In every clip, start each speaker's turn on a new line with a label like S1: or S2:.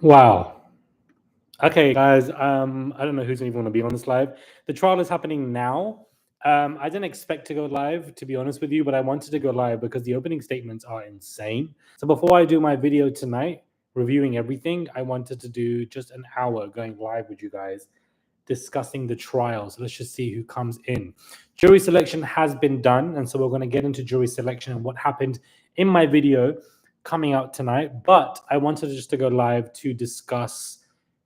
S1: Wow. Okay, guys. I don't know who's even going to be on this live. The trial is happening now. I didn't expect to go live, to be honest with you, but I wanted to go live because the opening statements are insane. So before I do my video tonight, reviewing everything, I wanted to do just an hour going live with you guys, discussing the trial. So let's just see who comes in. Jury selection has been done, and so we're going to get into jury selection and what happened in my video coming out tonight. But I wanted just to go live to discuss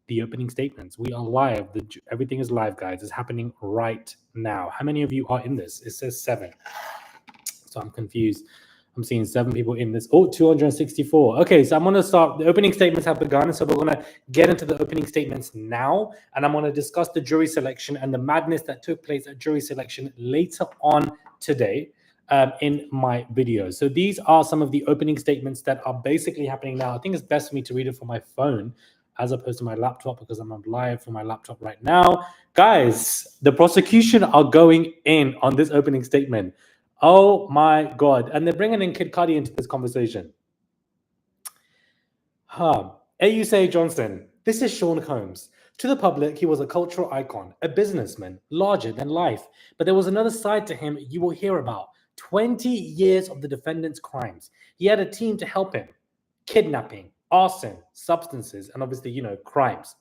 S1: the opening statements. We are live. Everything is live, guys. It's happening right now. How many of you are in this? It says 7. So I'm confused. I'm seeing 7 people in this. Oh, 264. Okay, so I'm going to start. The opening statements have begun. So we're going to get into the opening statements now. And I'm going to discuss the jury selection and the madness that took place at jury selection later on today in my video. So these are some of the opening statements that are basically happening now. I think it's best for me to read it from my phone as opposed to my laptop because I'm live from my laptop right now. Guys, the prosecution are going in on this opening statement. Oh my God. And they're bringing in Cudi into this conversation. AUSA Johnson, this is Sean Combs. To the public, he was a cultural icon, a businessman, larger than life. But there was another side to him you will hear about. 20 years of the defendant's crimes. He had a team to help him. Kidnapping, arson, substances, and obviously, crimes.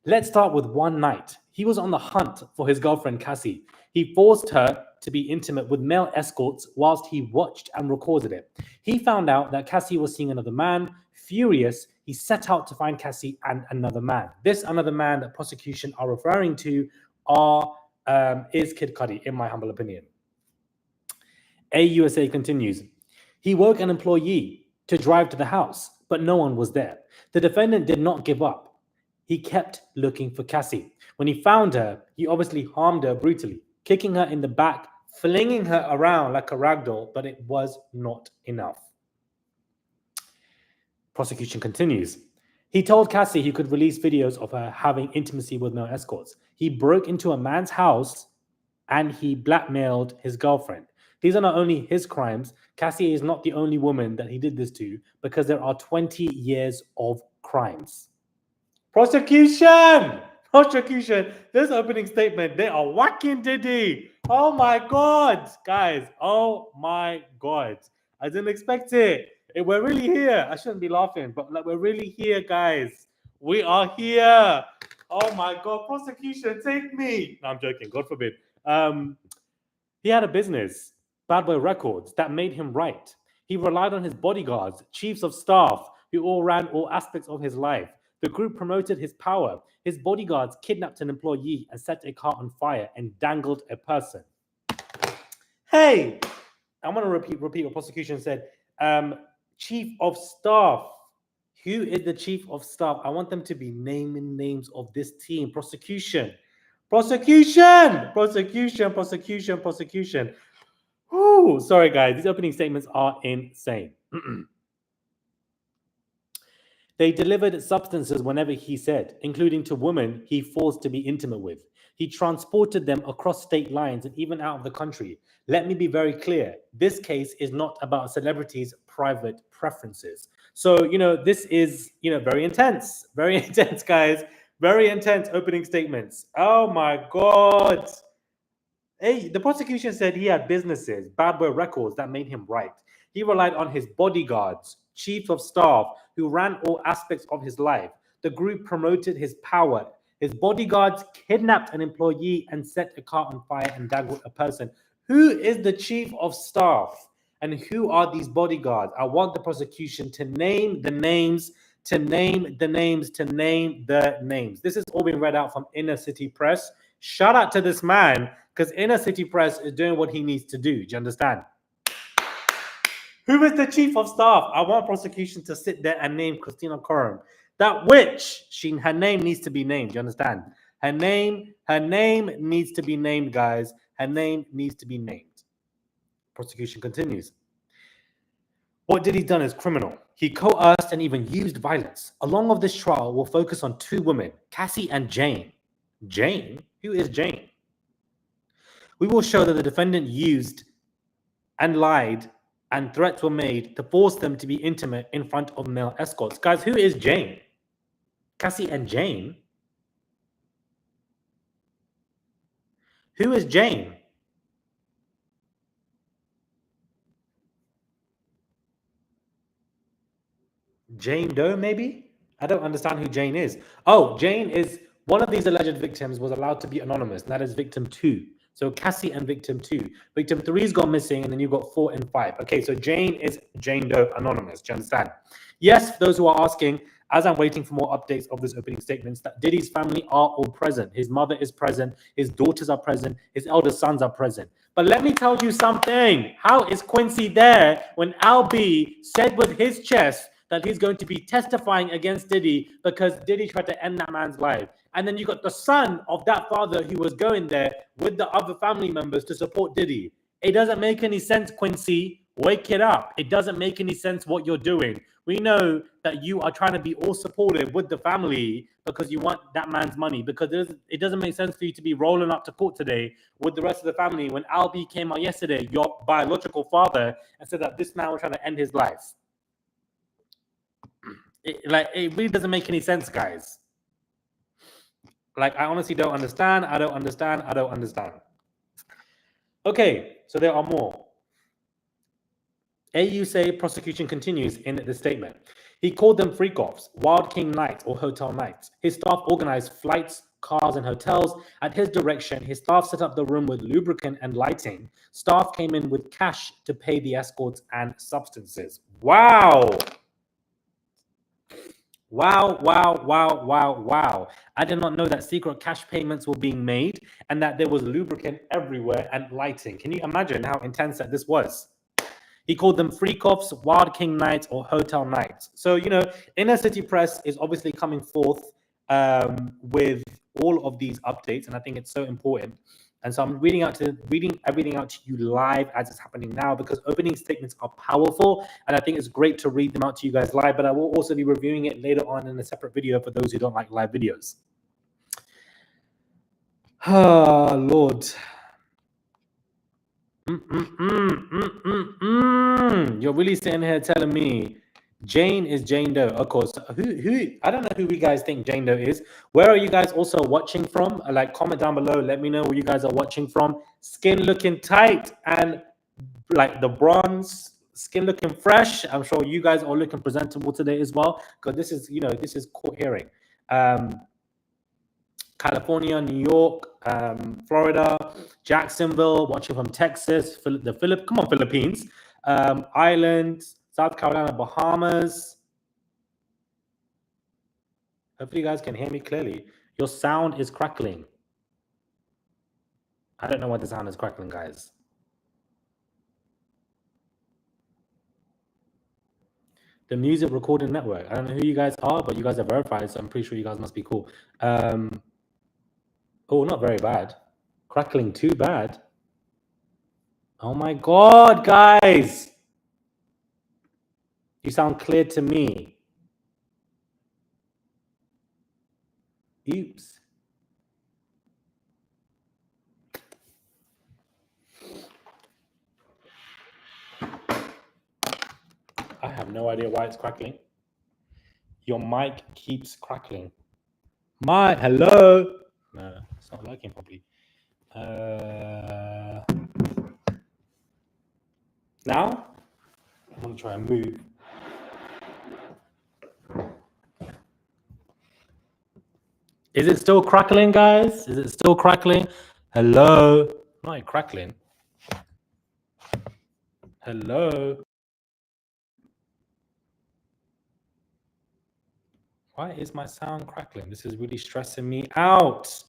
S1: Let's start with one night. He was on the hunt for his girlfriend, Cassie. He forced her to be intimate with male escorts whilst he watched and recorded it. He found out that Cassie was seeing another man. Furious, he set out to find Cassie and another man. This another man that prosecution are referring to is Kid Cudi, in my humble opinion. AUSA continues. He woke an employee to drive to the house, but no one was there. The defendant did not give up. He kept looking for Cassie. When he found her, he obviously harmed her brutally, kicking her in the back, flinging her around like a ragdoll, but it was not enough. Prosecution continues. He told Cassie he could release videos of her having intimacy with male escorts. He broke into a man's house and he blackmailed his girlfriend. These are not only his crimes. Cassie is not the only woman that he did this to because there are 20 years of crimes. Prosecution! This opening statement, they are whacking Diddy. Oh my God, guys. Oh my God. I didn't expect it. We're really here. I shouldn't be laughing, but we're really here, guys. We are here. Oh my God. Prosecution, take me. No, I'm joking. God forbid. He had a business, Bad Boy Records, that made him right. He relied on his bodyguards, chiefs of staff, who all ran all aspects of his life. The group promoted his power. His bodyguards kidnapped an employee and set a car on fire and dangled a person. Hey, I'm going to repeat what prosecution said. Chief of staff. Who is the chief of staff? I want them to be naming names of this team. Prosecution. Whew, sorry, guys. These opening statements are insane. They delivered substances whenever he said, including to women he forced to be intimate with. He transported them across state lines and even out of the country. Let me be very clear. This case is not about celebrities' private preferences. So, this is, very intense. Very intense, guys. Very intense opening statements. Oh, my God. Hey, the prosecution said he had businesses, Bad Boy Records, that made him right. He relied on his bodyguards, chief of staff, who ran all aspects of his life. The group promoted his power. His bodyguards kidnapped an employee and set a car on fire and dangled a person. Who is the chief of staff? And who are these bodyguards? I want the prosecution to name the names, This is all being read out from Inner City Press. Shout out to this man, because Inner City Press is doing what he needs to do. Do you understand? Who is the chief of staff? I want prosecution to sit there and name Christina Coram. That witch, her name needs to be named. Do you understand? Her name needs to be named, guys. Her name needs to be named. Prosecution continues. What Diddy done is criminal. He coerced and even used violence. Along with this trial, we'll focus on 2 women, Cassie and Jane. Jane? Who is Jane? We will show that the defendant used and lied and threats were made to force them to be intimate in front of male escorts. Guys, who is Jane? Cassie and Jane? Who is Jane? Jane Doe, maybe? I don't understand who Jane is. Oh, Jane is one of these alleged victims was allowed to be anonymous. And that is victim 2. So Cassie and victim 2. Victim 3's gone missing, and then you've got 4 and 5. Okay, so Jane is Jane Doe anonymous. Do you understand? Yes, those who are asking, as I'm waiting for more updates of this opening statements, that Diddy's family are all present. His mother is present. His daughters are present. His elder sons are present. But let me tell you something. How is Quincy there when Al B said with his chest that he's going to be testifying against Diddy because Diddy tried to end that man's life? And then you got the son of that father who was going there with the other family members to support Diddy. It doesn't make any sense, Quincy. Wake it up. It doesn't make any sense what you're doing. We know that you are trying to be all supportive with the family because you want that man's money. Because it doesn't make sense for you to be rolling up to court today with the rest of the family when Al B came out yesterday, your biological father, and said that this man was trying to end his life. It really doesn't make any sense, guys. Like, I honestly don't understand. I don't understand. Okay, so there are more. AU say prosecution continues in the statement. He called them freakoffs, Wild King nights or hotel nights. His staff organized flights, cars, and hotels. At his direction, his staff set up the room with lubricant and lighting. Staff came in with cash to pay the escorts and substances. Wow. Wow. I did not know that secret cash payments were being made and that there was lubricant everywhere and lighting. Can you imagine how intense that this was? He called them freakoffs, Wild King nights, or hotel nights. So, Inner City Press is obviously coming forth with all of these updates, and I think it's so important. And so I'm reading everything out to you live as it's happening now, because opening statements are powerful, and I think it's great to read them out to you guys live, but I will also be reviewing it later on in a separate video for those who don't like live videos. Oh, Lord. You're really sitting here telling me Jane is Jane Doe. Of course. Who? I don't know who you guys think Jane Doe is. Where are you guys also watching from? Like, comment down below. Let me know where you guys are watching from. Skin looking tight and like the bronze. Skin looking fresh. I'm sure you guys are looking presentable today as well, because this is court hearing. California, New York, Florida, Jacksonville, watching from Texas, Philippines, Ireland, South Carolina, Bahamas. Hopefully you guys can hear me clearly. Your sound is crackling. I don't know why the sound is crackling, guys. The Music Recording Network. I don't know who you guys are, but you guys are verified, so I'm pretty sure you guys must be cool. Oh, not very bad. Crackling too bad. Oh my God, guys. You sound clear to me. Oops. I have no idea why it's crackling. Your mic keeps crackling. Hello? No, it's not working properly. Now? I'm going to try and move. Is it still crackling, guys? Is it still crackling? Hello? Not crackling. Hello? Why is my sound crackling? This is really stressing me out.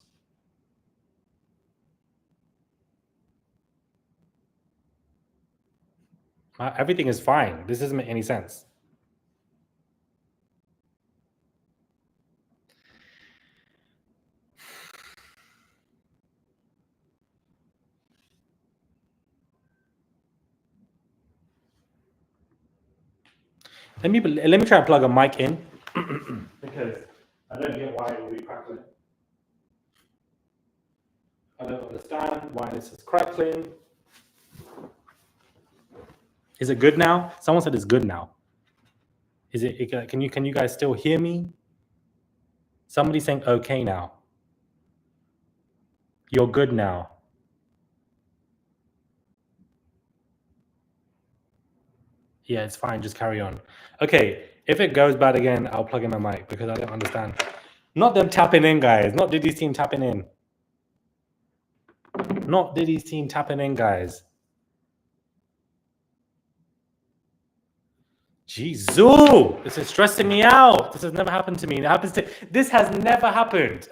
S1: Everything is fine. This doesn't make any sense. Let me try and plug a mic in because I don't get why it will be crackling. I don't understand why this is crackling. Is it good now? Someone said it's good now. Is it? Can you guys still hear me? Somebody saying okay now. You're good now. Yeah, it's fine. Just carry on. Okay, if it goes bad again, I'll plug in my mic because I don't understand. Not them tapping in, guys. Not Diddy's team tapping in. Not Diddy's team tapping in, guys. Jesus, this is stressing me out. This has never happened to me. This has never happened.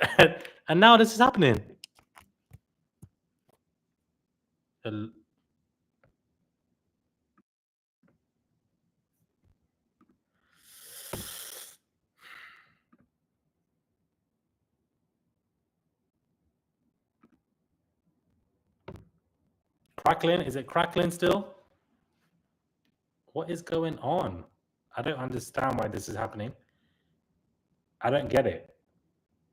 S1: And now this is happening. Crackling? Is it crackling still? What is going on? I don't understand why this is happening. I don't get it.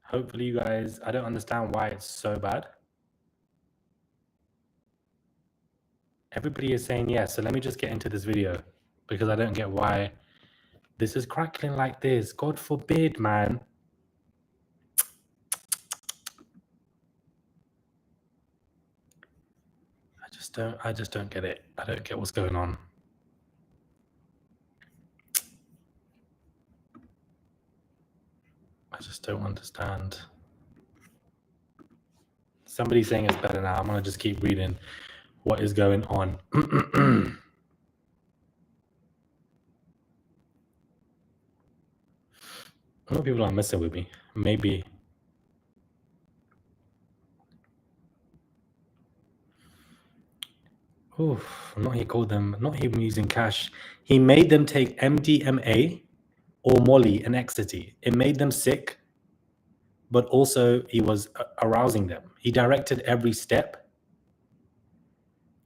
S1: Hopefully you guys, I don't understand why it's so bad. Everybody is saying yes, so let me just get into this video because I don't get why this is crackling like this. God forbid, man. I just don't get it. I don't get what's going on. I just don't understand. Somebody's saying it's better now. I'm gonna just keep reading what is going on. More people are messing with me. Maybe. Oof, not he called them, not even using cash. He made them take MDMA or Molly and ecstasy. It made them sick, but also he was arousing them. He directed every step.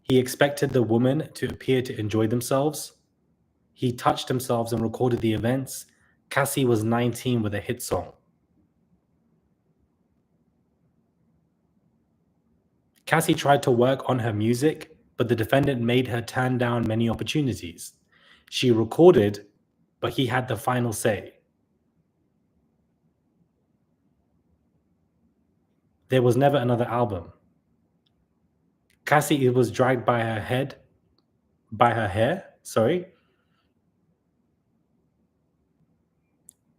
S1: He expected the woman to appear to enjoy themselves. He touched themselves and recorded the events. Cassie was 19 with a hit song. Cassie tried to work on her music, but the defendant made her turn down many opportunities. She recorded, but he had the final say. There was never another album. Cassie was dragged by her hair.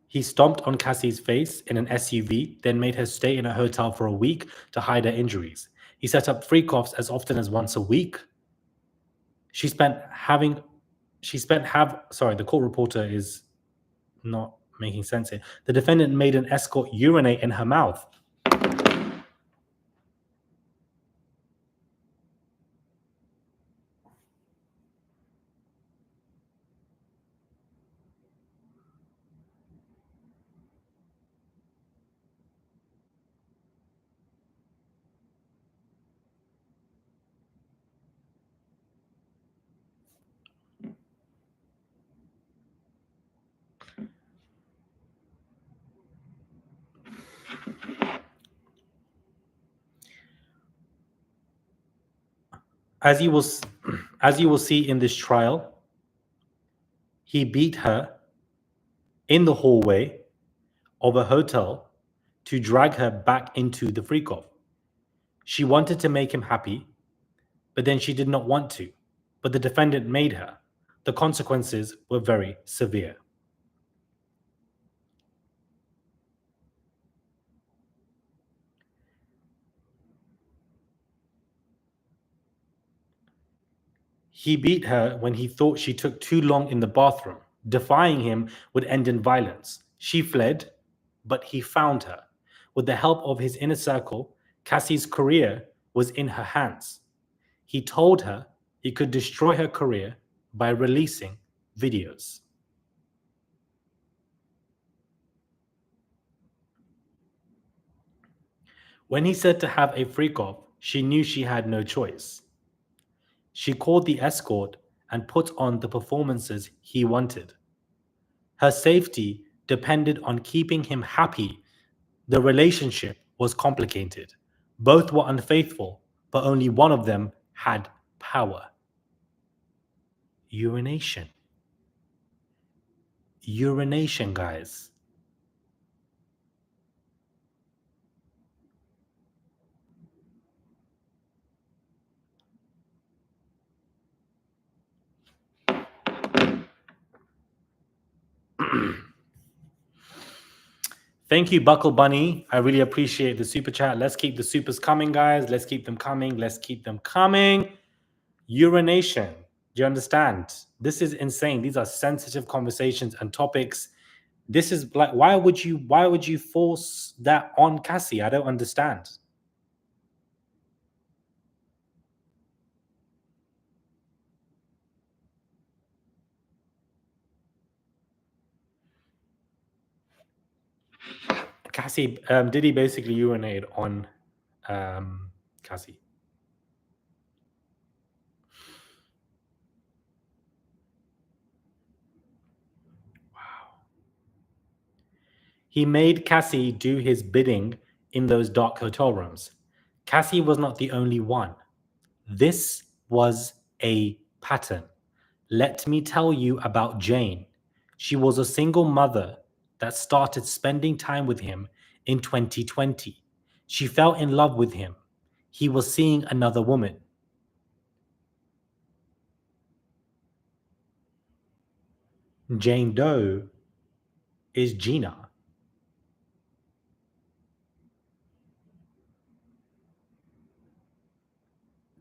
S1: He stomped on Cassie's face in an SUV, then made her stay in a hotel for a week to hide her injuries. He set up freakoffs as often as once a week. The court reporter is not making sense here. The defendant made an escort urinate in her mouth. As you will see in this trial, he beat her in the hallway of a hotel to drag her back into the freak-off. She wanted to make him happy, but then she did not want to. But the defendant made her. The consequences were very severe. He beat her when he thought she took too long in the bathroom. Defying him would end in violence. She fled, but he found her. With the help of his inner circle, Cassie's career was in her hands. He told her he could destroy her career by releasing videos. When he said to have a freak-off, she knew she had no choice. She called the escort and put on the performances he wanted. Her safety depended on keeping him happy. The relationship was complicated. Both were unfaithful, but only one of them had power. Urination. Urination, guys. Thank you, Buckle Bunny. I really appreciate the super chat. Let's keep the supers coming, guys. Let's keep them coming. Let's keep them coming. Urination. Do you understand? This is insane. These are sensitive conversations and topics. This is like, why would you force that on Cassie? I don't understand. Cassie, Diddy basically urinated on Cassie. Wow. He made Cassie do his bidding in those dark hotel rooms. Cassie was not the only one. This was a pattern. Let me tell you about Jane. She was a single mother that started spending time with him in 2020. She fell in love with him. He was seeing another woman. Jane Doe is Gina.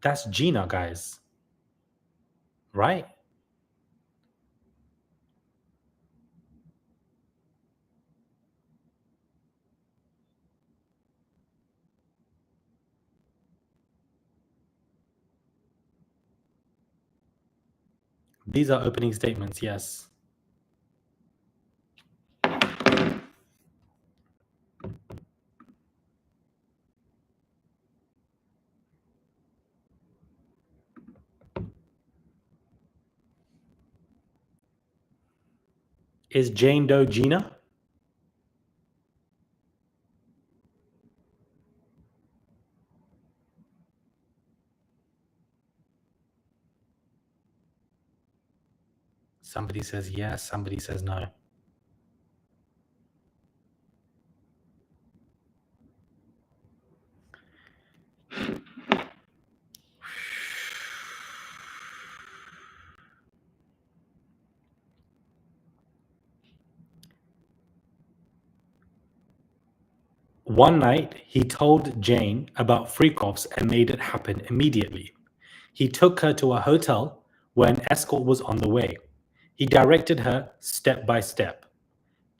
S1: That's Gina, guys. Right? These are opening statements, yes. Is Jane Doe Gina? Somebody says yes, somebody says no. One night, he told Jane about freakoffs and made it happen immediately. He took her to a hotel where an escort was on the way. He directed her step by step.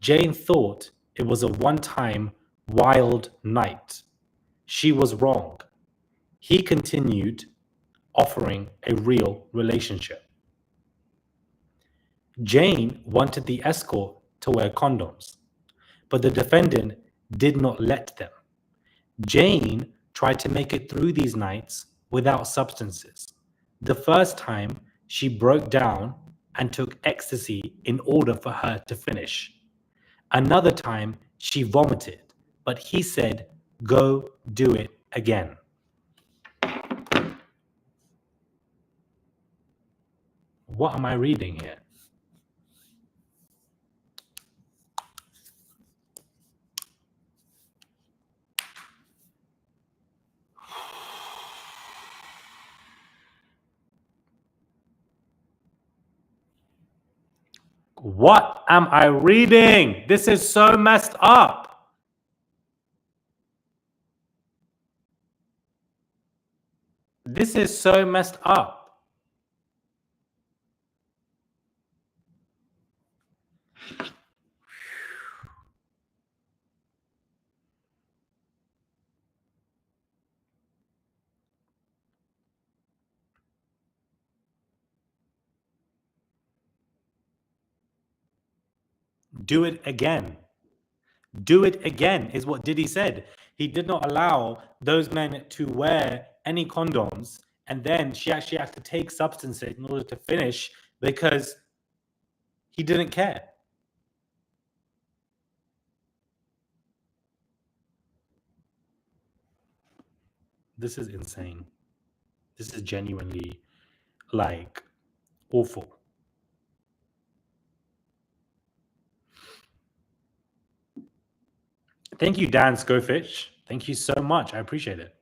S1: Jane thought it was a one-time wild night. She was wrong. He continued offering a real relationship. Jane wanted the escort to wear condoms, but the defendant did not let them. Jane tried to make it through these nights without substances. The first time, she broke down and took ecstasy in order for her to finish. Another time, she vomited, but he said, "Go do it again." What am I reading here? What am I reading? This is so messed up. This is so messed up. Do it again. Do it again is what Diddy said. He did not allow those men to wear any condoms. And then she actually had to take substances in order to finish because he didn't care. This is insane. This is genuinely like awful. Thank you, Dan Scofitch. Thank you so much. I appreciate it.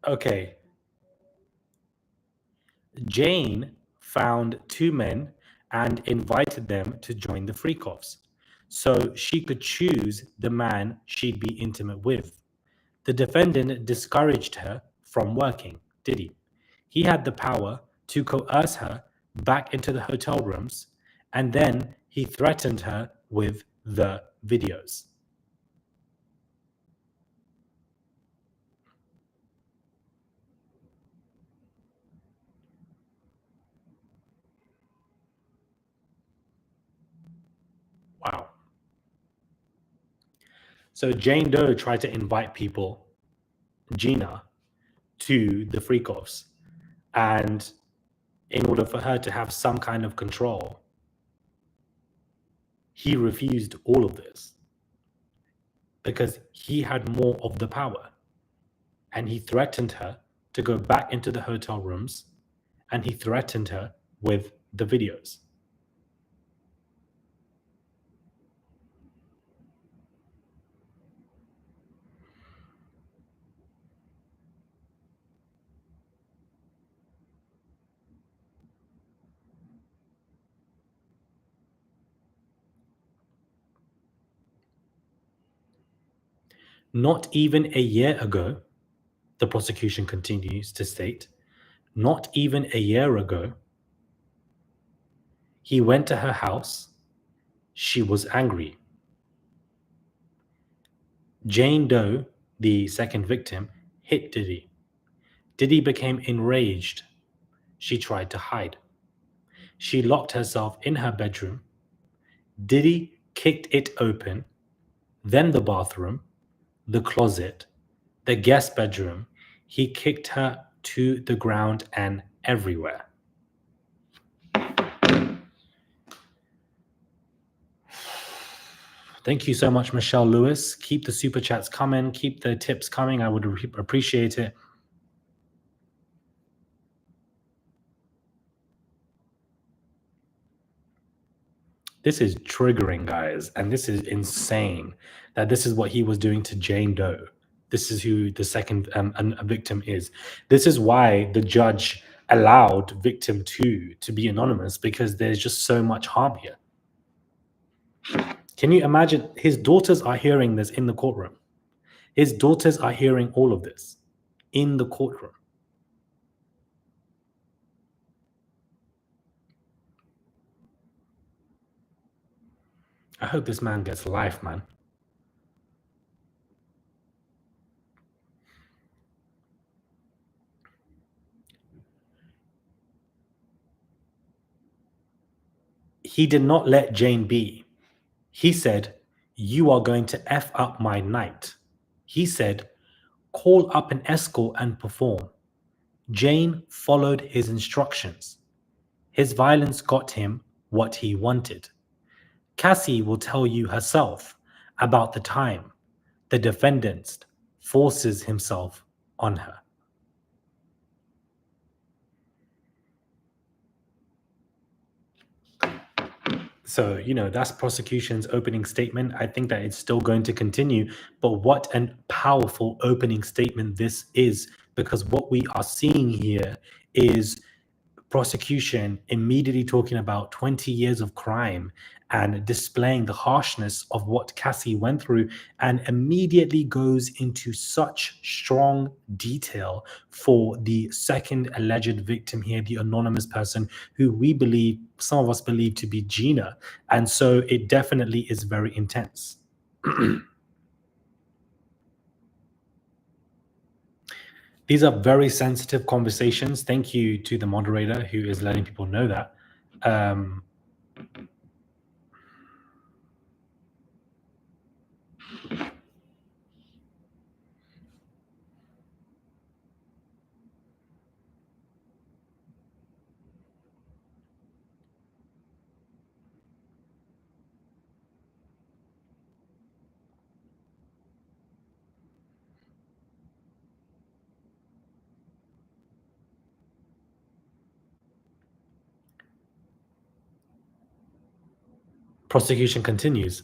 S1: Okay. Jane found two men and invited them to join the freakoffs so she could choose the man she'd be intimate with. The defendant discouraged her from working, Diddy. He had the power to coerce her back into the hotel rooms, and then he threatened her with the videos. Wow. So Jane Doe tried to invite people, Gina, to the freak-offs. And in order for her to have some kind of control, he refused all of this because he had more of the power. And he threatened her to go back into the hotel rooms, and he threatened her with the videos. Not even a year ago, the prosecution continues to state, not even a year ago, he went to her house. She was angry. Jane Doe, the second victim, hit Diddy. Diddy became enraged. She tried to hide. She locked herself in her bedroom. Diddy kicked it open, then the bathroom, the closet, the guest bedroom. He kicked her to the ground and everywhere. Thank you so much, Michelle Lewis. Keep the super chats coming. Keep the tips coming. I would appreciate it. This is triggering, guys, and this is insane that this is what he was doing to Jane Doe. This is who the second a victim is. This is why the judge allowed victim 2 to be anonymous, because there's just so much harm here. Can you imagine? His daughters are hearing this in the courtroom. His daughters are hearing all of this in the courtroom. I hope this man gets life, man. He did not let Jane be. He said, "You are going to F up my night." He said, "Call up an escort and perform." Jane followed his instructions. His violence got him what he wanted. Cassie will tell you herself about the time the defendant forces himself on her. So, that's prosecution's opening statement. I think that it's still going to continue, but what a powerful opening statement this is, because what we are seeing here is prosecution immediately talking about 20 years of crime and displaying the harshness of what Cassie went through, and immediately goes into such strong detail for the second alleged victim here, the anonymous person who some of us believe to be Gina. And so it definitely is very intense. These are very sensitive conversations. Thank you to the moderator who is letting people know that. Prosecution continues.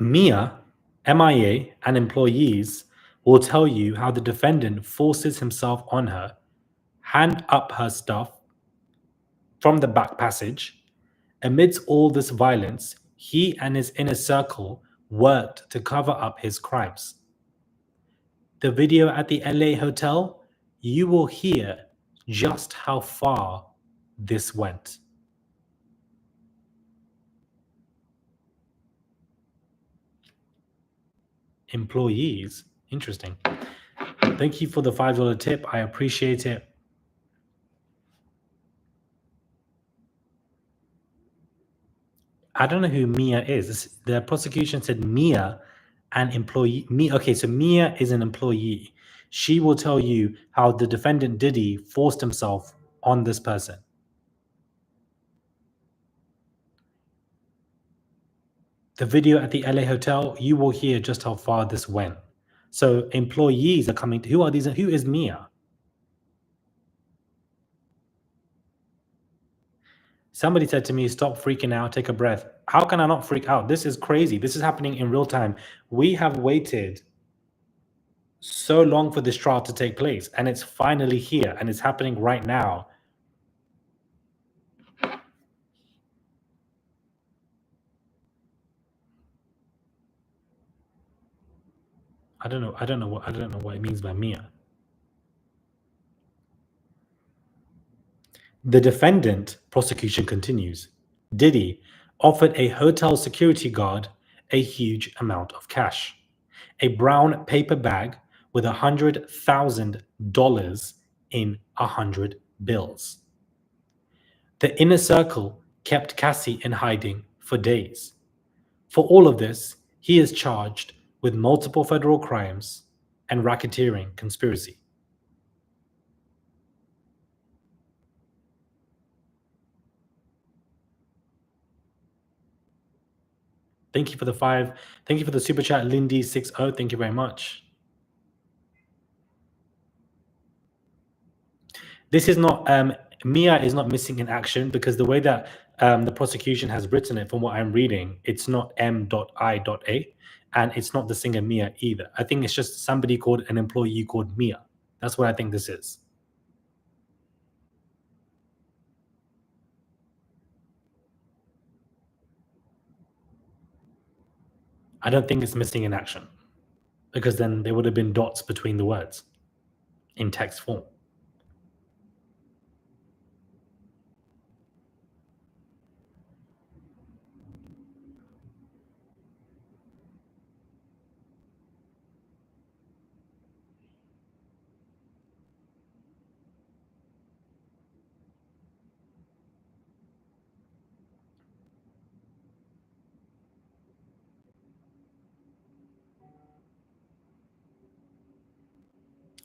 S1: Mia, MIA, and employees will tell you how the defendant forces himself on her, hand up her stuff from the back passage. Amidst all this violence, he and his inner circle worked to cover up his crimes. The video at the LA hotel, you will hear just how far this went. Employees, interesting. Thank you for the $5 tip. I appreciate it. I don't know who Mia is. The prosecution said Mia, an employee. Okay, so Mia is an employee. She will tell you how the defendant Diddy forced himself on this person. The video at the LA hotel, you will hear just how far this went. So employees are coming. Who are these? Who is Mia? Somebody said to me, stop freaking out, take a breath. How can I not freak out? This is crazy. This is happening in real time. We have waited so long for this trial to take place, and it's finally here, and it's happening right now. I don't know what it means by Mia. The defendant, prosecution continues, Diddy offered a hotel security guard a huge amount of cash, a brown paper bag with $100,000 in 100 bills. The inner circle kept Cassie in hiding for days. For all of this, he is charged with multiple federal crimes and racketeering conspiracy. Thank you for the 5. Thank you for the super chat, Lindy60. Thank you very much. This is not, Mia is not missing in action because the way that the prosecution has written it, from what I'm reading, it's not M.I.A. and it's not the singer Mia either. I think it's just somebody called an employee called Mia. That's what I think this is. I don't think it's missing in action because then there would have been dots between the words in text form.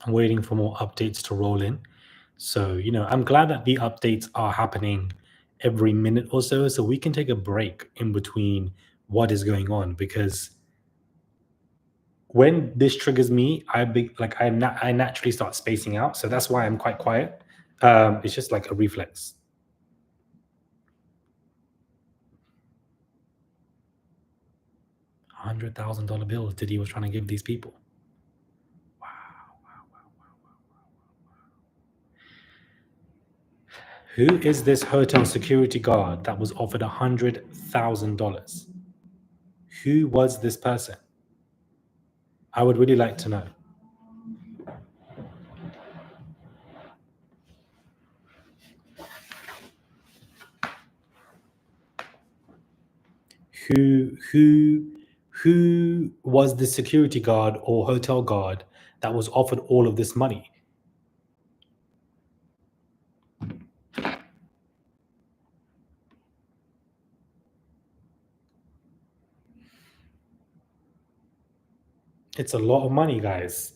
S1: I'm waiting for more updates to roll in. So, I'm glad that the updates are happening every minute or so we can take a break in between what is going on, because when this triggers me, I naturally start spacing out. So that's why I'm quite quiet. It's just like a reflex. $100,000 bills Diddy was trying to give these people. Wow. Who is this hotel security guard that was offered $100,000? Who was this person? I would really like to know. Who was the security guard or hotel guard that was offered all of this money? It's a lot of money, guys.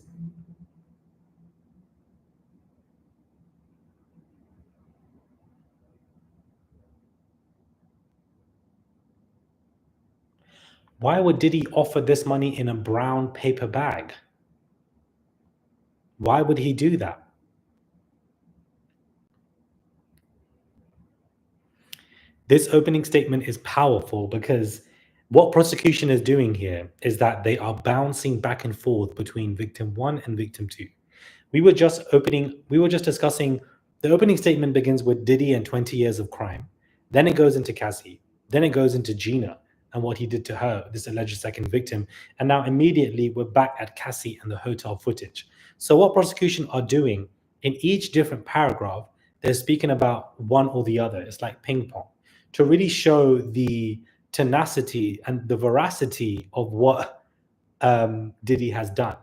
S1: Why would Diddy offer this money in a brown paper bag? Why would he do that? This opening statement is powerful because what prosecution is doing here is that they are bouncing back and forth between victim one and victim two. We were just discussing the opening statement begins with Diddy and 20 years of crime. Then it goes into Cassie. Then it goes into Gina and what he did to her, this alleged second victim. And now immediately we're back at Cassie and the hotel footage. So what prosecution are doing in each different paragraph, they're speaking about one or the other. It's like ping pong to really show the tenacity and the veracity of what Diddy has done.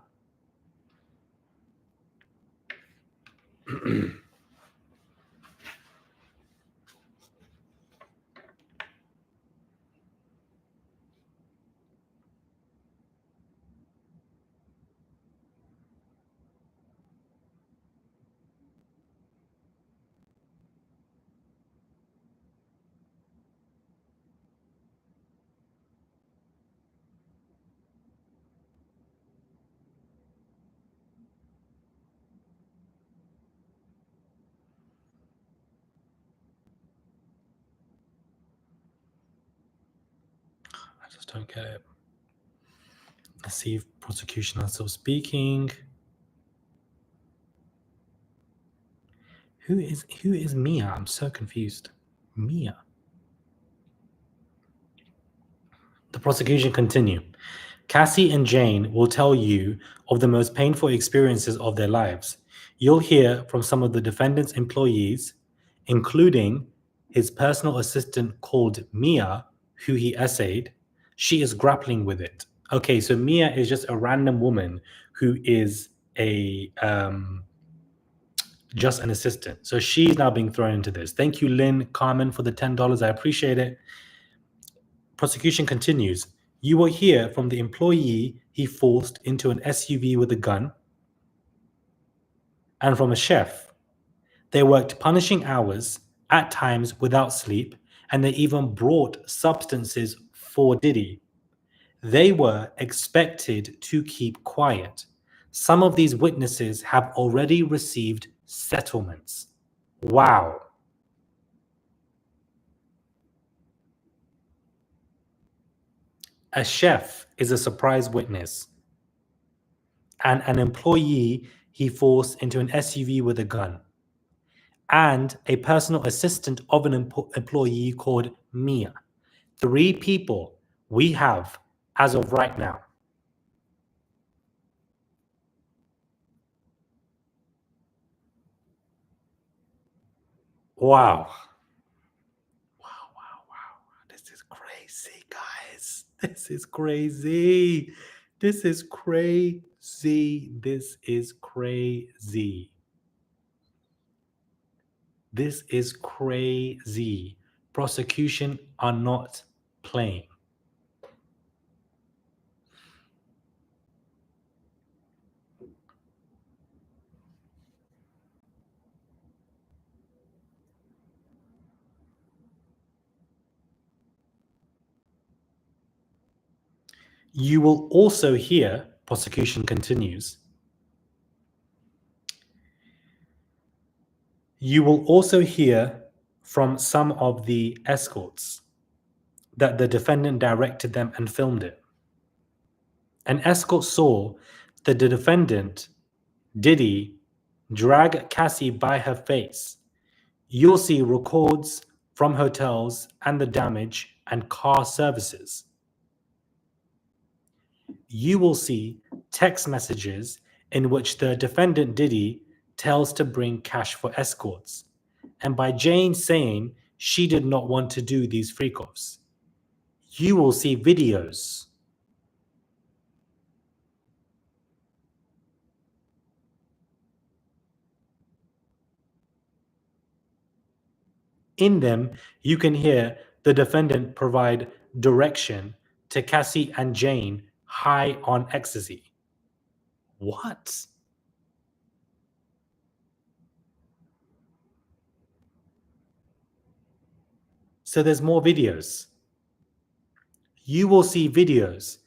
S1: I just don't get it. Let's see if prosecution are still speaking. Who is Mia? I'm so confused. Mia. The prosecution continue. Cassie and Jane will tell you of the most painful experiences of their lives. You'll hear from some of the defendant's employees, including his personal assistant called Mia, who he essayed. She is grappling with it. Okay, so Mia is just a random woman who is a just an assistant. So she's now being thrown into this. Thank you, Lynn Carmen, for the $10. I appreciate it. Prosecution continues. You will hear from the employee he forced into an SUV with a gun, and from a chef. They worked punishing hours, at times without sleep, and they even brought substances for Diddy. They were expected to keep quiet. Some of these witnesses have already received settlements. Wow. A chef is a surprise witness, and an employee he forced into an SUV with a gun, and a personal assistant of an employee called Mia. 3 people we have as of right now. Wow. Wow. This is crazy, guys. This is crazy. This is crazy. This is crazy. This is crazy. Prosecution are not playing. You will also hear, prosecution continues, you will also hear from some of the escorts that the defendant directed them and filmed it. An escort saw that the defendant, Diddy, drag Cassie by her face. You'll see records from hotels and the damage and car services. You will see text messages in which the defendant Diddy tells to bring cash for escorts, and by Jane saying she did not want to do these freakoffs. You will see videos. In them, you can hear the defendant provide direction to Cassie and Jane high on ecstasy. What? So there's more videos. You will see videos.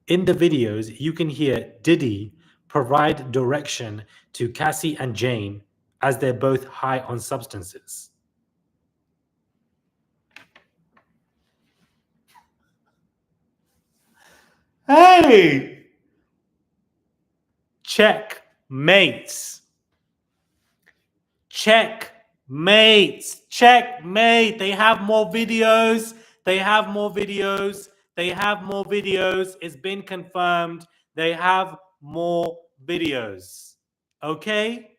S1: In the videos, you can hear Diddy provide direction to Cassie and Jane as they're both high on substances. Hey! Checkmate. Checkmate. Checkmate. They have more videos. They have more videos. They have more videos. It's been confirmed. They have more videos. Okay?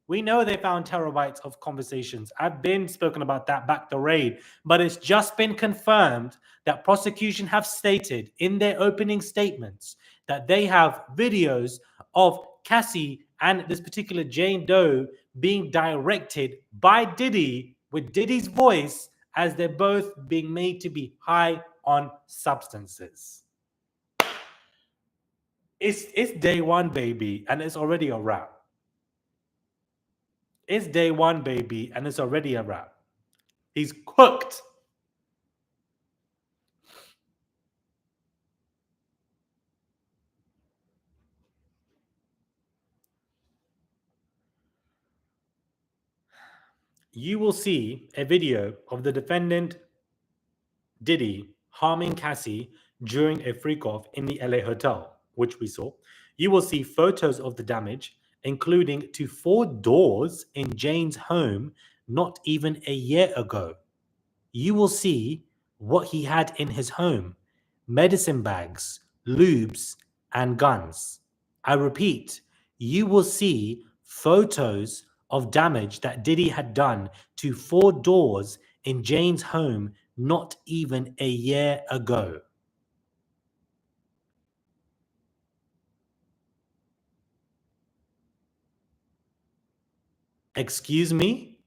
S1: We know they found terabytes of conversations. I've been spoken about that back the raid, but it's just been confirmed that prosecution have stated in their opening statements that they have videos of Cassie and this particular Jane Doe being directed by Diddy with Diddy's voice as they're both being made to be high on substances. It's day one, baby, and it's already a wrap. It's day one, baby, and it's already a wrap. He's cooked. You will see a video of the defendant Diddy harming Cassie during a freak-off in the LA hotel, which we saw. You will see photos of the damage, including to 4 doors in Jane's home not even a year ago. You will see what he had in his home: medicine bags, lubes, and guns. I repeat, you will see photos of damage that Diddy had done to 4 doors in Jane's home not even a year ago. Excuse me?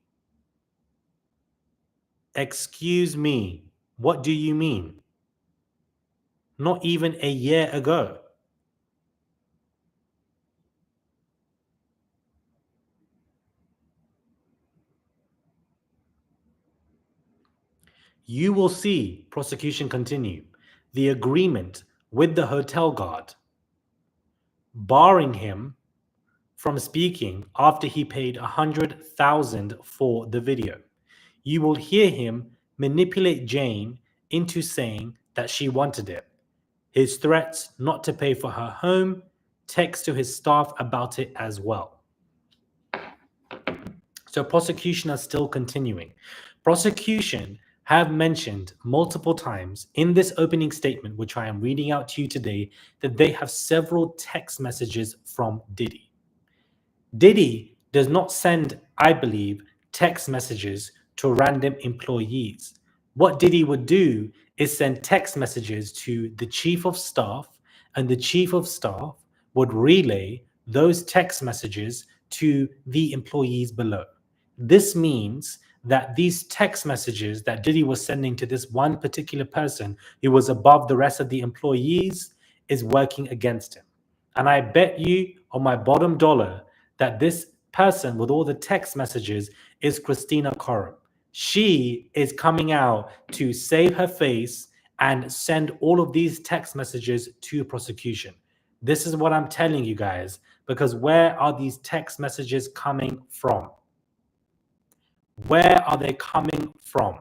S1: Excuse me. What do you mean? Not even a year ago. You will see, prosecution continue, the agreement with the hotel guard barring him from speaking after he paid $100,000 for the video. You will hear him manipulate Jane into saying that she wanted it. His threats not to pay for her home, text to his staff about it as well. So prosecution are still continuing. Prosecution have mentioned multiple times in this opening statement, which I am reading out to you today, that they have several text messages from Diddy. Diddy does not send, I believe, text messages to random employees. What Diddy would do is send text messages to the chief of staff, and the chief of staff would relay those text messages to the employees below. This means that these text messages that Diddy was sending to this one particular person who was above the rest of the employees is working against him. And I bet you on my bottom dollar that this person with all the text messages is Christina Coram. She is coming out to save her face and send all of these text messages to prosecution. This is what I'm telling you guys, because where are these text messages coming from? Where are they coming from?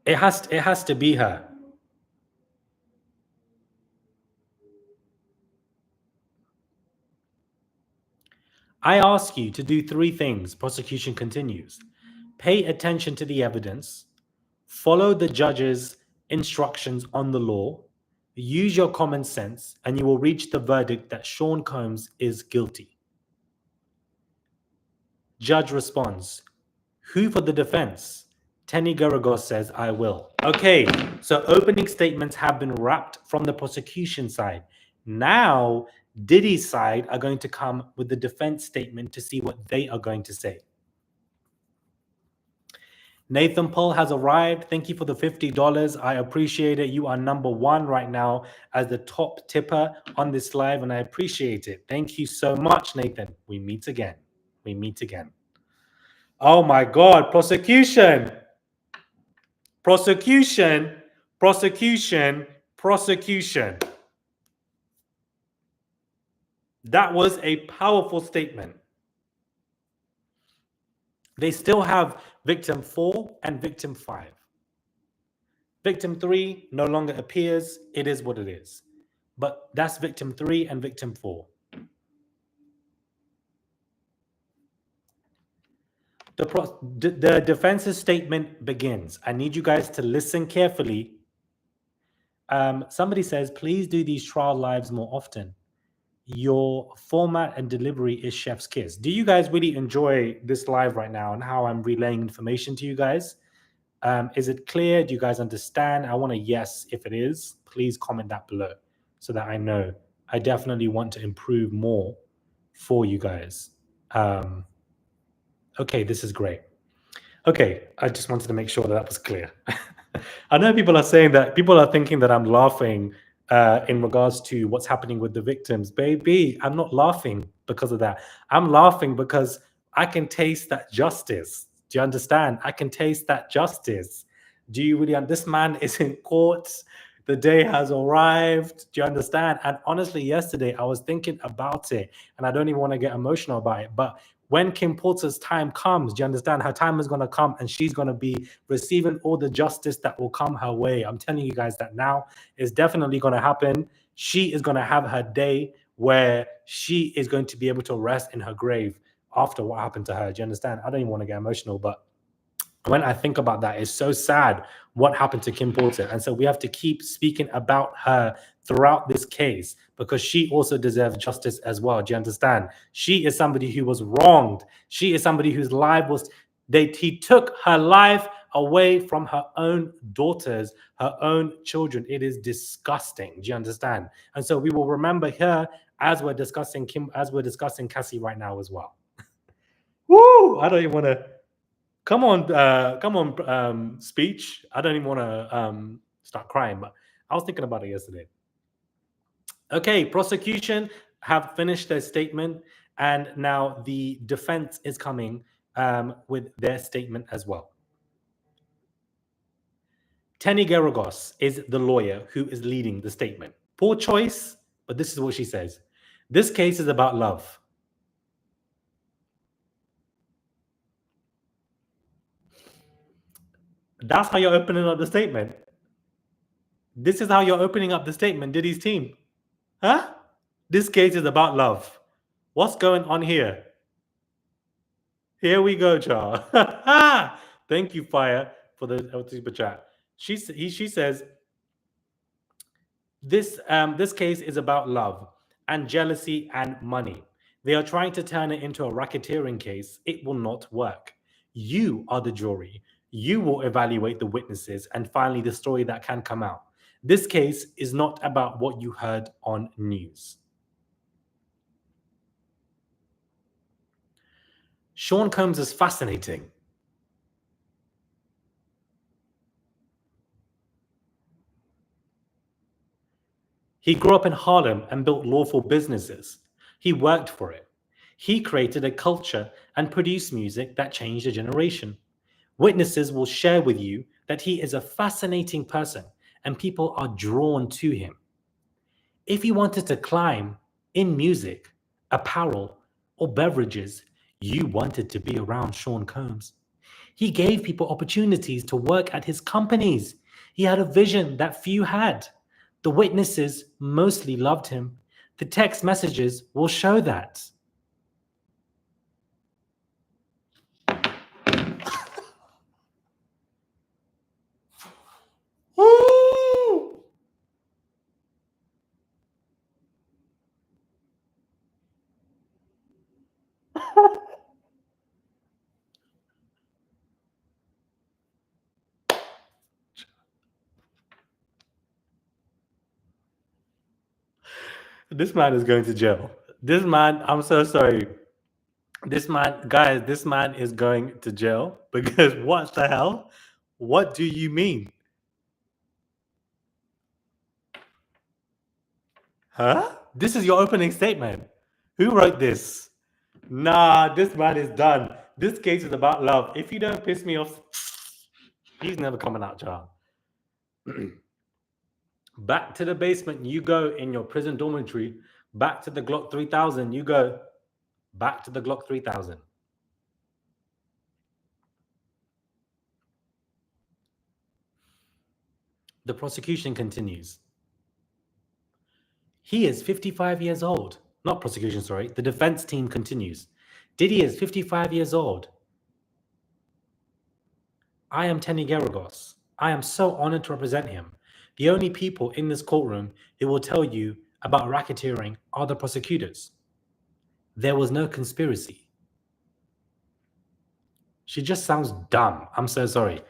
S1: It has to be her. I ask you to do 3 things, prosecution continues. Pay attention to the evidence, follow the judge's instructions on the law, use your common sense, and you will reach the verdict that Sean Combs is guilty. Judge responds, who for the defense? Tenny Garagos says, I will. Okay, so opening statements have been wrapped from the prosecution side. Now, Diddy's side are going to come with the defense statement to see what they are going to say. Nathan Paul has arrived. Thank you for the $50. I appreciate it. You are number 1 right now as the top tipper on this live, and I appreciate it. Thank you so much, Nathan. We meet again. We meet again. Oh my God, prosecution. Prosecution, prosecution, prosecution. That was a powerful statement. They still have victim 4 and victim 5. Victim 3 no longer appears. It is what it is. But that's victim 3 and victim 4. The defense's statement begins. I need you guys to listen carefully. Somebody says, please do these trial lives more often. Your format and delivery is chef's kiss. Do you guys really enjoy this live right now and how I'm relaying information to you guys? Is it clear? Do you guys understand? I want a yes if it is. Please comment that below so that I know. I definitely want to improve more for you guys. Okay, this is great. Okay, I just wanted to make sure that was clear. I know people are saying that, people are thinking that I'm laughing in regards to what's happening with the victims. Baby, I'm not laughing because of that. I'm laughing because I can taste that justice. Do you understand? I can taste that justice. Do you really understand? This man is in court. The day has arrived. Do you understand? And honestly, yesterday I was thinking about it and I don't even want to get emotional about it. But when Kim Porter's time comes, do you understand? Her time is going to come and she's going to be receiving all the justice that will come her way. I'm telling you guys that now is definitely going to happen. She is going to have her day where she is going to be able to rest in her grave after what happened to her. Do you understand? I don't even want to get emotional, but when I think about that, it's so sad what happened to Kim Porter. And so we have to keep speaking about her throughout this case because she also deserves justice as well. Do you understand? She is somebody who was wronged. She is somebody whose life was, he took her life away from her own daughters, her own children. It is disgusting. Do you understand? And so we will remember her as we're discussing Cassie right now as well. Woo! I don't even want to. Come on, speech. I don't even want to start crying, but I was thinking about it yesterday. Okay, prosecution have finished their statement, and now the defense is coming with their statement as well. Tenny Geragos is the lawyer who is leading the statement. Poor choice, but this is what she says. This case is about love. That's how you're opening up the statement. This is how you're opening up the statement, Diddy's team. Huh? This case is about love. What's going on here? Here we go, Char. Thank you, Fire, for the super chat. She says, this case is about love and jealousy and money. They are trying to turn it into a racketeering case. It will not work. You are the jury. You will evaluate the witnesses and finally the story that can come out. This case is not about what you heard on news. Sean Combs is fascinating. He grew up in Harlem and built lawful businesses. He worked for it. He created a culture and produced music that changed a generation. Witnesses will share with you that he is a fascinating person and people are drawn to him. If you wanted to climb in music, apparel, or beverages, you wanted to be around Sean Combs. He gave people opportunities to work at his companies. He had a vision that few had. The witnesses mostly loved him. The text messages will show that. Woo! This man is going to jail. This man, I'm so sorry. This man, guys, this man is going to jail because what the hell? What do you mean? Huh? This is your opening statement. Who wrote this? Nah, this man is done. This case is about love. If you don't piss me off, he's never coming out, child. Back to the basement you go in your prison dormitory Back to the Glock 3000. You go. Back to the Glock 3000. The prosecution continues. He is 55 years old. Not prosecution, sorry. The defense team continues. Diddy is 55 years old. I am Tenny Garagos. I am so honored to represent him. The only people in this courtroom who will tell you about racketeering are the prosecutors. There was no conspiracy. She just sounds dumb. I'm so sorry.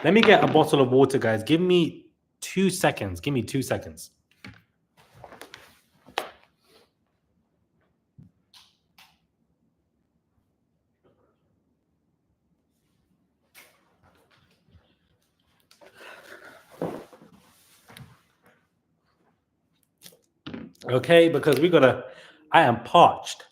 S1: Let me get a bottle of water, guys. Give me 2 seconds. Give me 2 seconds. Okay, because I am parched.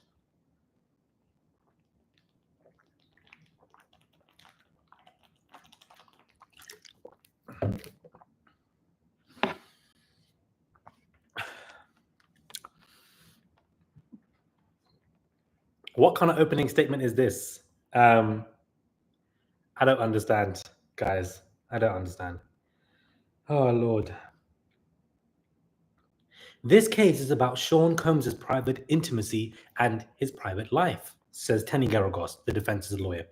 S1: What kind of opening statement is this? I don't understand, guys. I don't understand. Oh, Lord. This case is about Sean Combs' private intimacy and his private life, says Tenny Garagos, the defense's lawyer.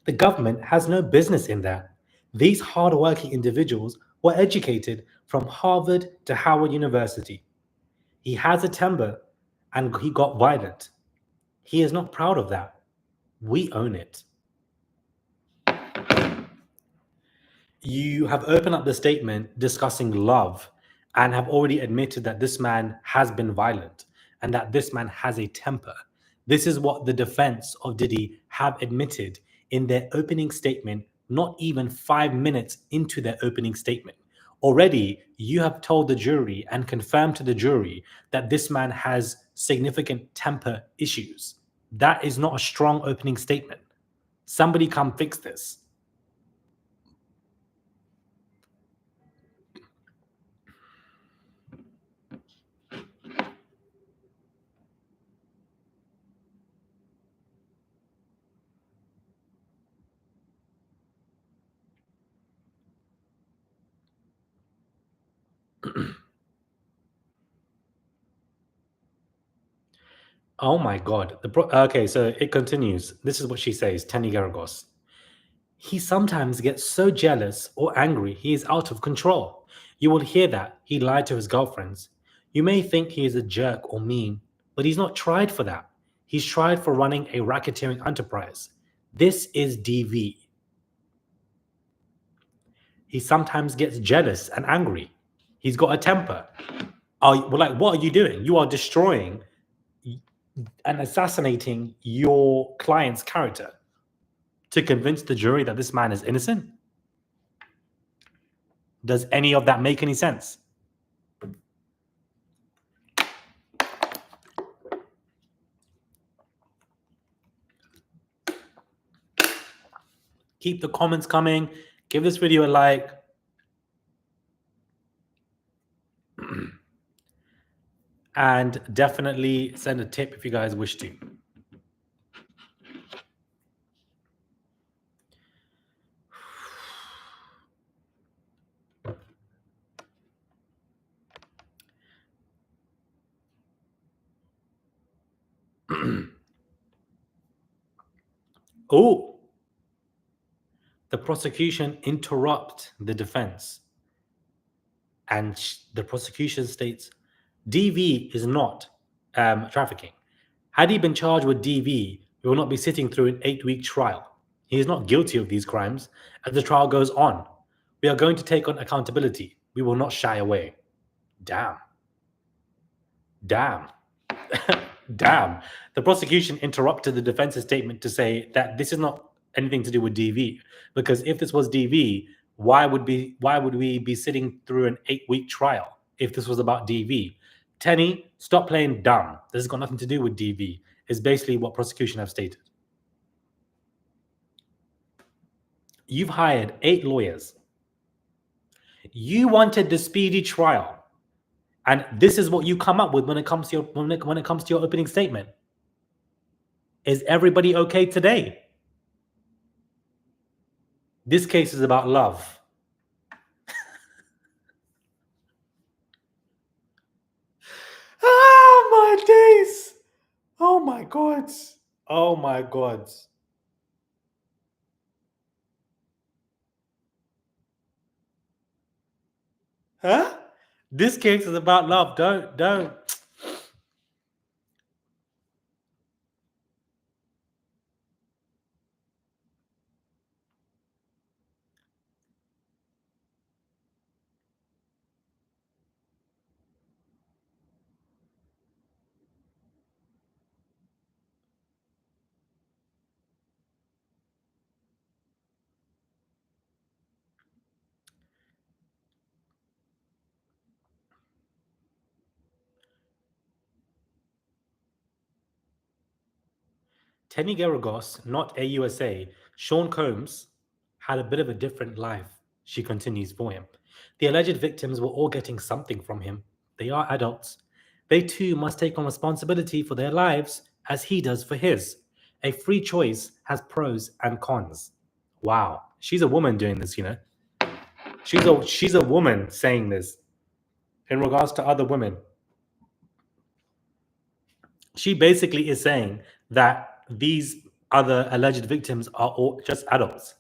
S1: The government has no business in that. These hardworking individuals were educated from Harvard to Howard University. He has a temper and he got violent. He is not proud of that. We own it. You have opened up the statement discussing love and have already admitted that this man has been violent and that this man has a temper. This is what the defense of Diddy have admitted in their opening statement, not even 5 minutes into their opening statement. Already, you have told the jury and confirmed to the jury that this man has significant temper issues. That is not a strong opening statement. Somebody come fix this. Oh my God. Okay, so it continues. This is what she says, Tenny Garagos. He sometimes gets so jealous or angry he is out of control. You will hear that he lied to his girlfriends. You may think he is a jerk or mean, but he's not tried for that. He's tried for running a racketeering enterprise. This is DV. He sometimes gets jealous and angry. He's got a temper. What are you doing? You are destroying and assassinating your client's character to convince the jury that this man is innocent? Does any of that make any sense? Keep the comments coming. Give this video a like. And definitely send a tip if you guys wish to. Oh, the prosecution interrupt the defense. And the prosecution states, DV is not trafficking. Had he been charged with DV, he will not be sitting through an 8-week trial. He is not guilty of these crimes. As the trial goes on, we are going to take on accountability. We will not shy away. Damn. Damn. Damn. The prosecution interrupted the defense's statement to say that this is not anything to do with DV. Because if this was DV, why would we be sitting through an 8-week trial if this was about DV? Tenny, stop playing dumb. This has got nothing to do with DV. Is basically what prosecution have stated. You've hired 8 lawyers. You wanted the speedy trial. And this is what you come up with when it comes to your when it comes to your opening statement. Is everybody okay today? This case is about love. Oh my days. Oh my God. Oh my God. Huh? This case is about love. Don't. Tenny Geragos, not AUSA, Sean Combs had a bit of a different life, she continues for him. The alleged victims were all getting something from him. They are adults. They too must take on responsibility for their lives as he does for his. A free choice has pros and cons. Wow. She's a woman doing this, you know. She's a woman saying this in regards to other women. She basically is saying that these other alleged victims are all just adults.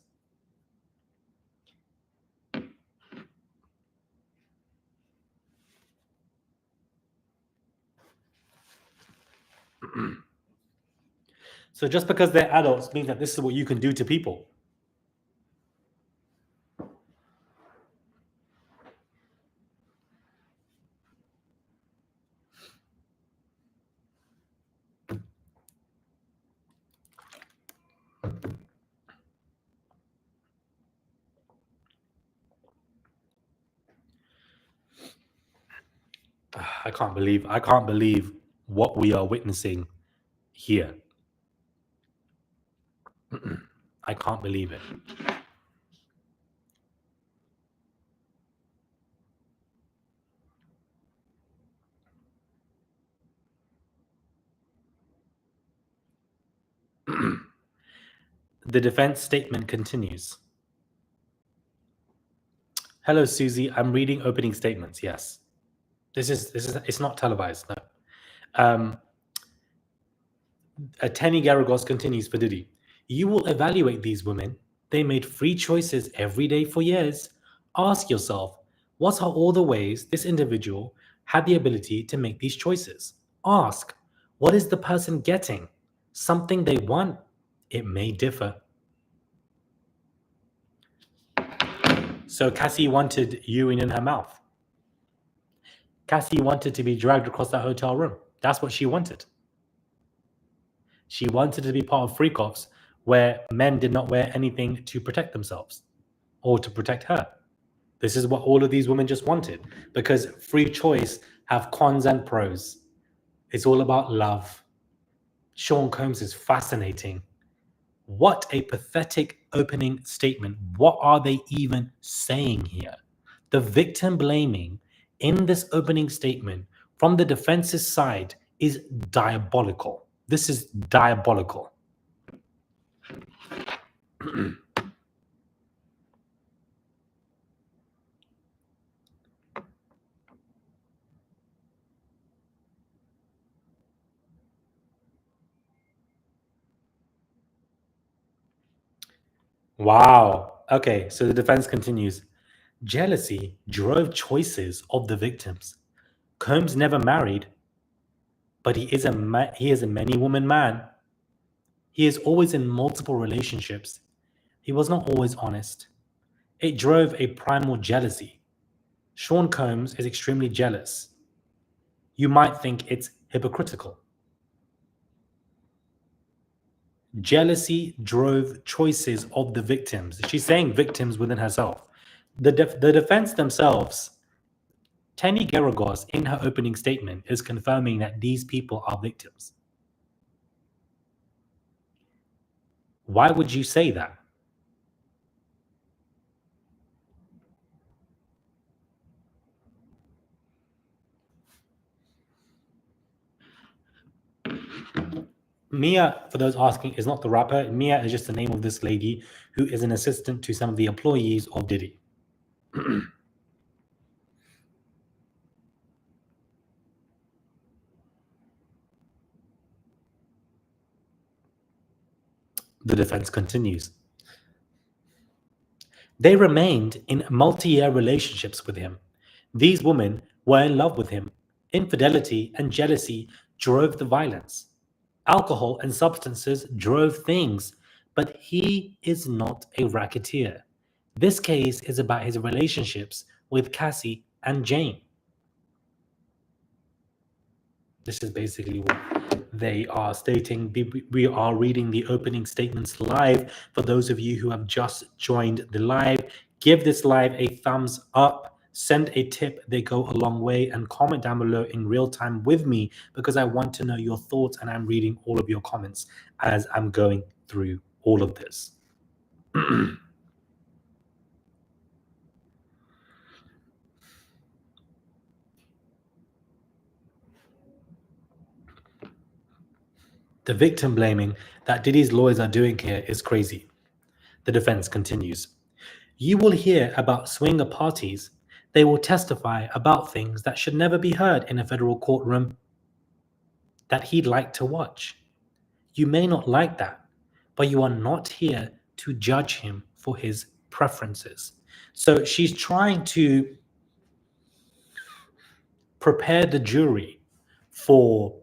S1: So just because they're adults means that this is what you can do to people. I can't believe what we are witnessing here. I can't believe it. The defense statement continues. Hello, Susie. I'm reading opening statements. Yes. This is it's not televised, no. Tenny Garagos continues for Diddy. You will evaluate these women. They made free choices every day for years. Ask yourself, what are all the ways this individual had the ability to make these choices? Ask, what is the person getting? Something they want? It may differ. So Cassie wanted urine in her mouth. Cassie wanted to be dragged across that hotel room. That's what she wanted. She wanted to be part of freakoffs where men did not wear anything to protect themselves or to protect her. This is what all of these women just wanted because free choice have cons and pros. It's all about love. Sean Combs is fascinating. What a pathetic opening statement. What are they even saying here? The victim blaming in this opening statement from the defense's side is diabolical. This is diabolical. Wow. Okay, so the defense continues. Jealousy drove choices of the victims. Combs never married, but he is a many woman man. He is always in multiple relationships. He was not always honest. It drove a primal jealousy. Sean Combs is extremely jealous. You might think it's hypocritical. Jealousy drove choices of the victims. She's saying victims within herself. The defense themselves, Tenny Geragos, in her opening statement, is confirming that these people are victims. Why would you say that? Mia, for those asking, is not the rapper. Mia is just the name of this lady who is an assistant to some of the employees of Diddy. The defense continues. They remained in multi-year relationships with him. These women were in love with him. Infidelity and jealousy drove the violence. Alcohol and substances drove things, but he is not a racketeer. This case is about his relationships with Cassie and Jane. This is basically what they are stating. We are reading the opening statements live. For those of you who have just joined the live, give this live a thumbs up, send a tip, they go a long way, and comment down below in real time with me because I want to know your thoughts and I'm reading all of your comments as I'm going through all of this. The victim blaming that Diddy's lawyers are doing here is crazy. The defense continues. You will hear about swinger parties. They will testify about things that should never be heard in a federal courtroom that he'd like to watch. You may not like that, but you are not here to judge him for his preferences. So she's trying to prepare the jury for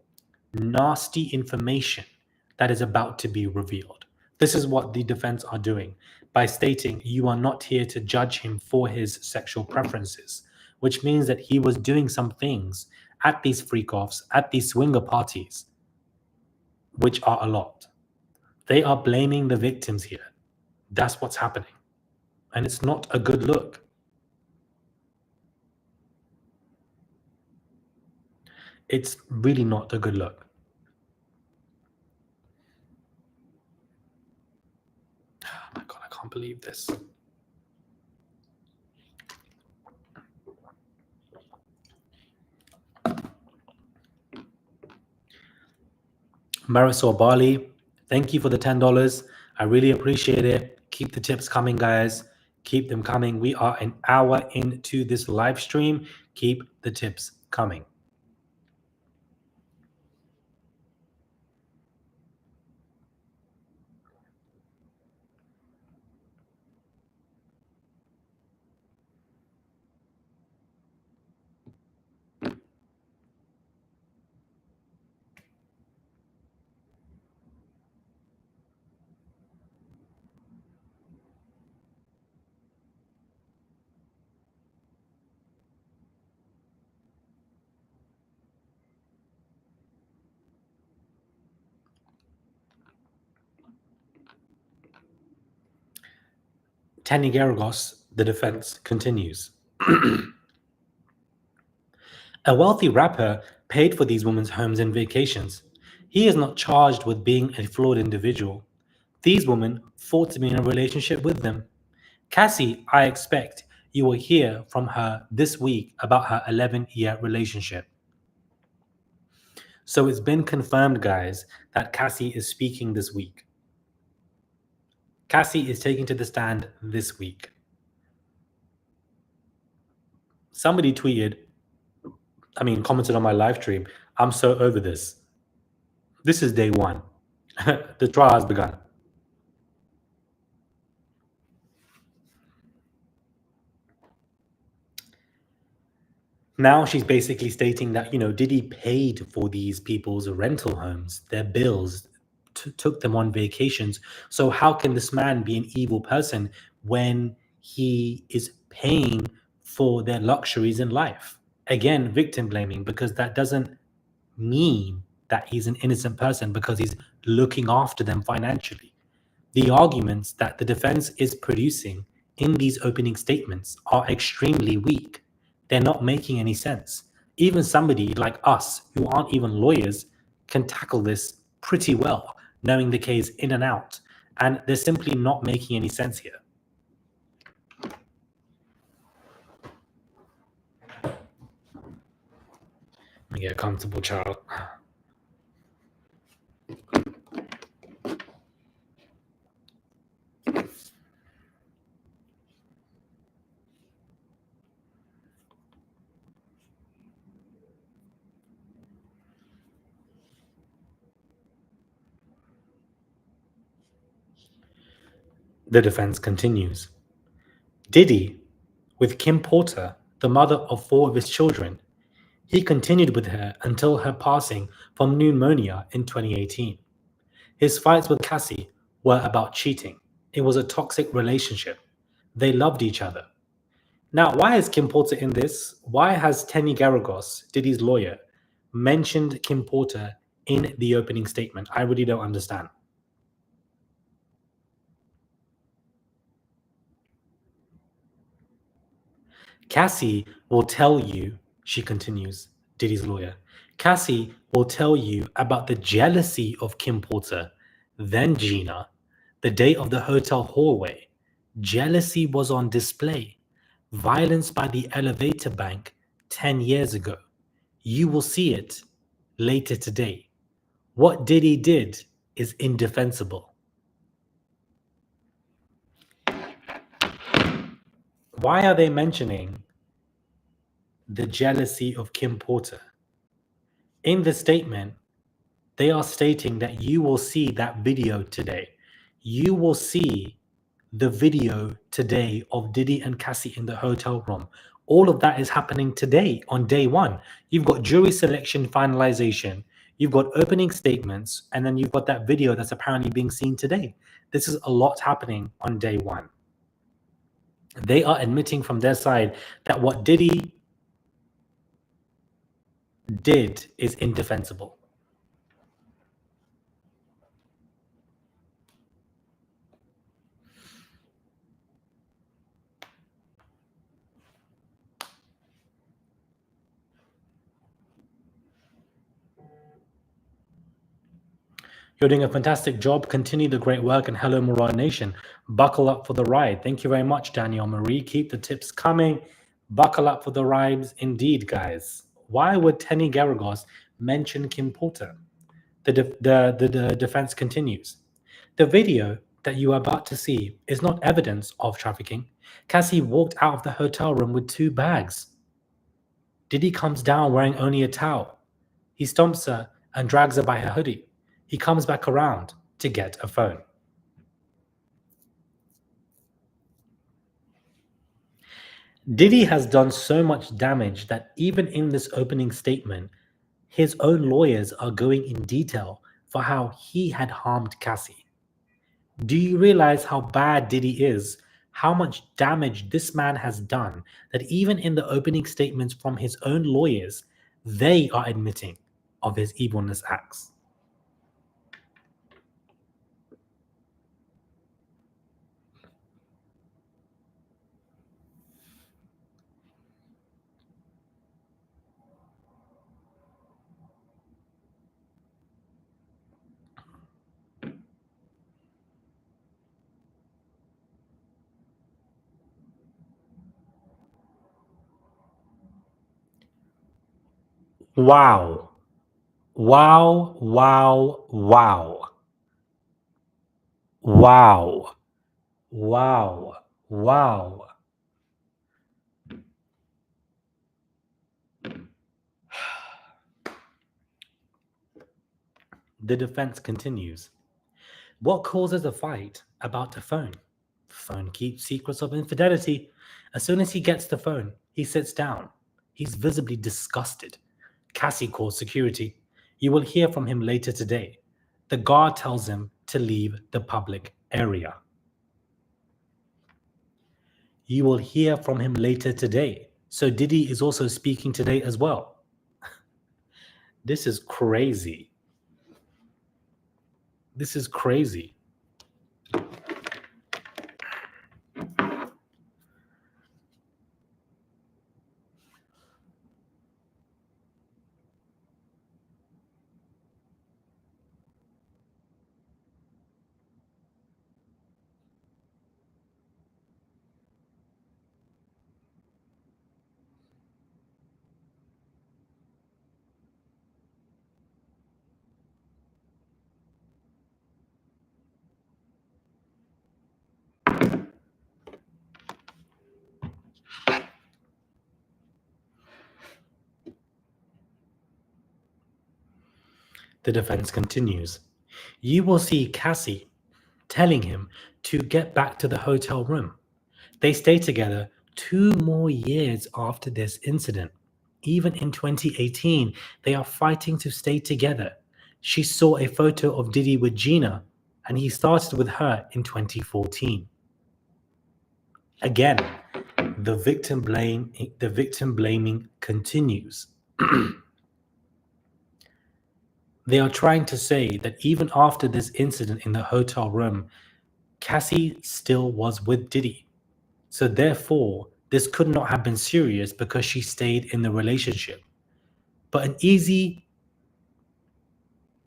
S1: nasty information that is about to be revealed. This is what the defense are doing by stating you are not here to judge him for his sexual preferences, which means that he was doing some things at these freak-offs, at these swinger parties, which are a lot. They are blaming the victims here. That's what's happening. And it's not a good look. It's really not a good look. Oh my God, I can't believe this. Marisol Bali, thank you for the $10. I really appreciate it. Keep the tips coming, guys. Keep them coming. We are an hour into this live stream. Keep the tips coming. Tani Garagos, the defense continues. A wealthy rapper paid for these women's homes and vacations. He is not charged with being a flawed individual. These women fought to be in a relationship with them. Cassie, I expect you will hear from her this week about her 11-year relationship. So it's been confirmed, guys, that Cassie is speaking this week. Cassie is taking to the stand this week. Somebody commented on my live stream, I'm so over this. This is day one. The trial has begun. Now she's basically stating that, Diddy paid for these people's rental homes, their bills, took them on vacations. So how can this man be an evil person when he is paying for their luxuries in life? Again, victim blaming, because that doesn't mean that he's an innocent person because he's looking after them financially. The arguments that the defense is producing in these opening statements are extremely weak. They're not making any sense. Even somebody like us, who aren't even lawyers, can tackle this pretty well, knowing the case in and out. And they're simply not making any sense here. Let me get comfortable, child. The defense continues. Diddy, with Kim Porter, the mother of 4 of his children, he continued with her until her passing from pneumonia in 2018. His fights with Cassie were about cheating. It was a toxic relationship. They loved each other. Now, why is Kim Porter in this? Why has Tenny Garagos, Diddy's lawyer, mentioned Kim Porter in the opening statement? I really don't understand. Cassie will tell you, she continues, Diddy's lawyer. Cassie will tell you about the jealousy of Kim Porter, then Gina, the day of the hotel hallway. Jealousy was on display. Violence by the elevator bank 10 years ago. You will see it later today. What Diddy did is indefensible. Why are they mentioning the jealousy of Kim Porter? In the statement, they are stating that you will see that video today. You will see the video today of Diddy and Cassie in the hotel room. All of that is happening today on day one. You've got jury selection finalization, you've got opening statements, and then you've got that video that's apparently being seen today. This is a lot happening on day one. They are admitting from their side that what Diddy did is indefensible. You're doing a fantastic job. Continue the great work, and hello, Murad Nation. Buckle up for the ride. Thank you very much, Danielle Marie. Keep the tips coming. Buckle up for the rides. Indeed, guys. Why would Tenny Garagos mention Kim Porter? The defense continues. The video that you are about to see is not evidence of trafficking. Cassie walked out of the hotel room with 2 bags. Diddy comes down wearing only a towel. He stomps her and drags her by her hoodie. He comes back around to get a phone. Diddy has done so much damage that even in this opening statement, his own lawyers are going in detail for how he had harmed Cassie. Do you realize how bad Diddy is? How much damage this man has done that even in the opening statements from his own lawyers, they are admitting of his evilness acts. Wow. Wow, wow, wow. Wow. Wow. Wow. The defense continues. What causes a fight about the phone? Phone keeps secrets of infidelity. As soon as he gets the phone, he sits down. He's visibly disgusted. Cassie calls security. You will hear from him later today. The guard tells him to leave the public area. You will hear from him later today. So Diddy is also speaking today as well. This is crazy. This is crazy. The defense continues. You will see Cassie telling him to get back to the hotel room. They stayed together 2 more years after this incident. Even in 2018, they are fighting to stay together. She saw a photo of Diddy with Gina, and he started with her in 2014. Again, the victim blaming continues. They are trying to say that even after this incident in the hotel room, Cassie still was with Diddy. So therefore, this could not have been serious because she stayed in the relationship. But an easy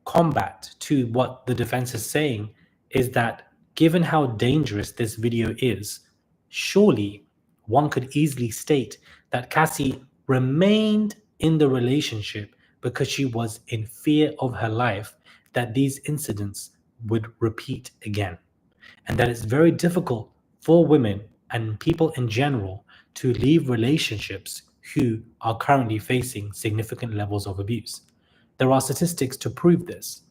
S1: combat to what the defense is saying is that given how dangerous this video is, surely one could easily state that Cassie remained in the relationship because she was in fear of her life that these incidents would repeat again. And that it's very difficult for women and people in general to leave relationships who are currently facing significant levels of abuse. There are statistics to prove this.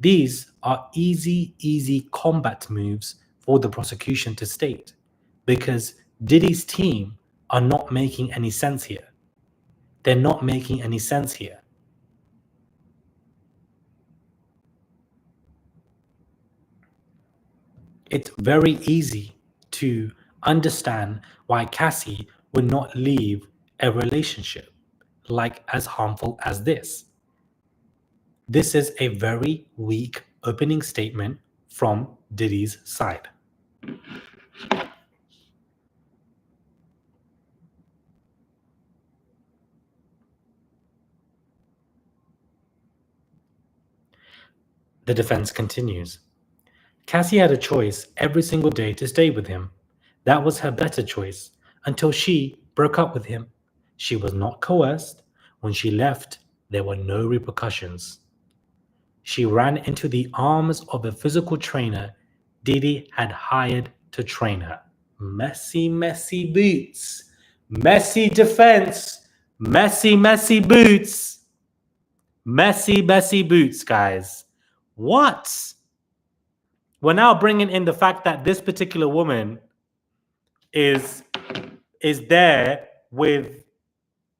S1: These are easy combat moves for the prosecution to state because Diddy's team are not making any sense here. They're not making any sense here. It's very easy to understand why Cassie would not leave a relationship like as harmful as this. This is a very weak opening statement from Diddy's side. The defense continues. Cassie had a choice every single day to stay with him. That was her better choice until she broke up with him. She was not coerced. When she left, there were no repercussions. She ran into the arms of a physical trainer Diddy had hired to train her. Messy boots. Messy defense. Messy boots. Messy boots, guys. What? We're now bringing in the fact that this particular woman is there with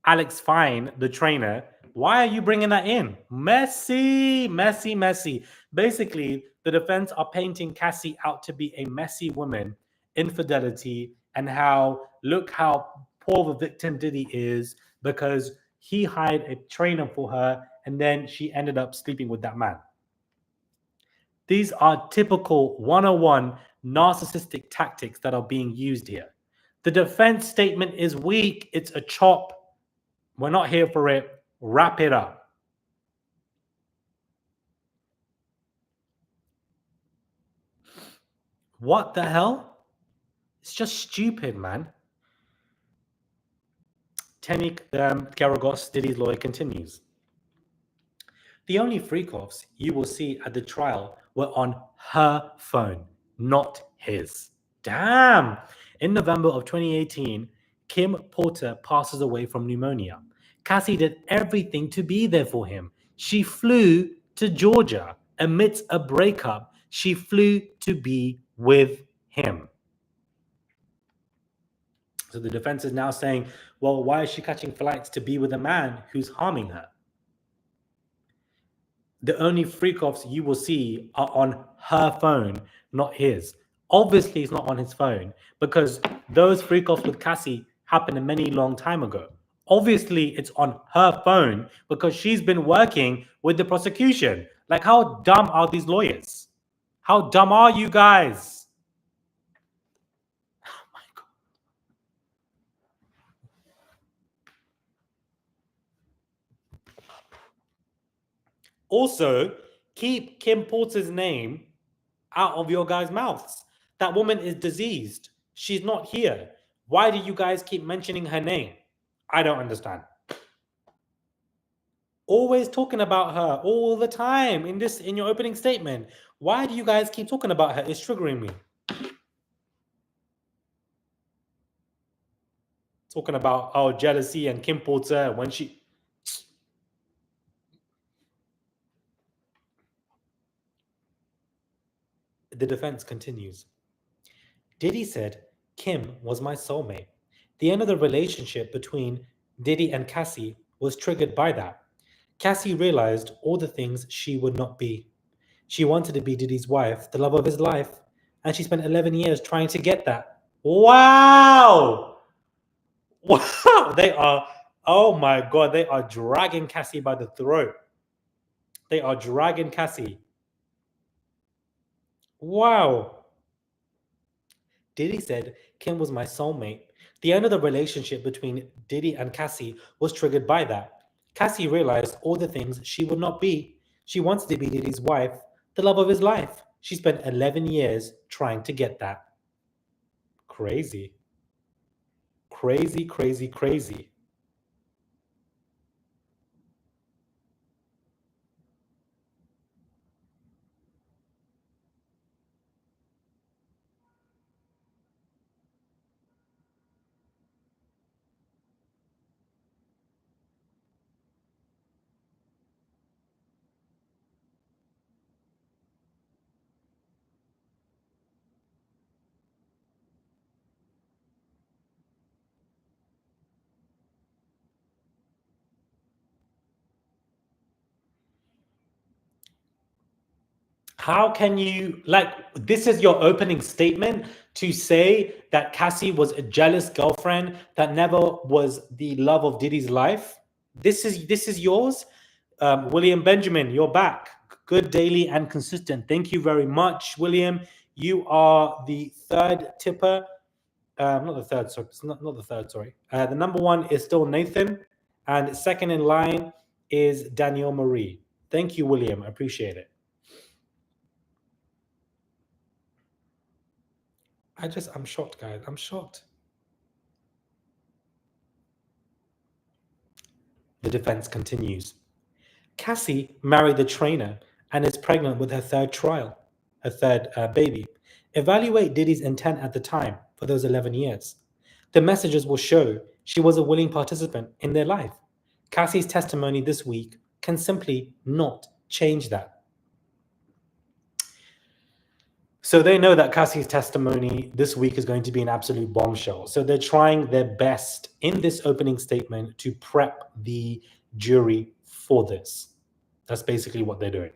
S1: Alex Fine, the trainer. Why are you bringing that in? Messy. Basically, the defense are painting Cassie out to be a messy woman, infidelity, and look how poor the victim Diddy is because he hired a trainer for her and then she ended up sleeping with that man. These are typical 101 narcissistic tactics that are being used here. The defense statement is weak. It's a chop. We're not here for it. Wrap it up. What the hell? It's just stupid, man. Tenik Garagos, Diddy's lawyer, continues. The only freakoffs you will see at the trial were on her phone, not his. Damn! In November of 2018, Kim Porter passes away from pneumonia. Cassie did everything to be there for him. She flew to Georgia. Amidst a breakup, she flew to be with him. So the defense is now saying, well, why is she catching flights to be with a man who's harming her? The only freak-offs you will see are on her phone, not his. Obviously, it's not on his phone because those freak-offs with Cassie happened a many long time ago. Obviously, it's on her phone because she's been working with the prosecution. Like, how dumb are these lawyers? How dumb are you guys? Oh my God. Also, keep Kim Porter's name out of your guys' mouths. That woman is diseased. She's not here. Why do you guys keep mentioning her name? I don't understand. Always talking about her all the time in your opening statement. Why do you guys keep talking about her? It's triggering me. Talking about jealousy and Kim Porter when she. The defense continues. Diddy said, Kim was my soulmate. The end of the relationship between Diddy and Cassie was triggered by that. Cassie realized all the things she would not be. She wanted to be Diddy's wife, the love of his life, and she spent 11 years trying to get that. Wow! Wow! They are, oh my God, they are dragging Cassie by the throat. They are dragging Cassie. Wow. Diddy said Kim was my soulmate. The end of the relationship between Diddy and Cassie was triggered by that. Cassie realized all the things she would not be. She wanted to be Diddy's wife, the love of his life. She spent 11 years trying to get that. Crazy. Crazy, crazy, crazy. How can you, like, this is your opening statement to say that Cassie was a jealous girlfriend that never was the love of Diddy's life? This is yours? William Benjamin, you're back. Good, daily, and consistent. Thank you very much, William. You are the third tipper. Not the third, sorry. It's not the third, sorry. The number one is still Nathan. And second in line is Danielle Marie. Thank you, William. I appreciate it. I'm shocked, guys. I'm shocked. The defense continues. Cassie married the trainer and is pregnant with her third baby. Evaluate Diddy's intent at the time for those 11 years. The messages will show she was a willing participant in their life. Cassie's testimony this week can simply not change that. So they know that Cassie's testimony this week is going to be an absolute bombshell. So they're trying their best in this opening statement to prep the jury for this. That's basically what they're doing.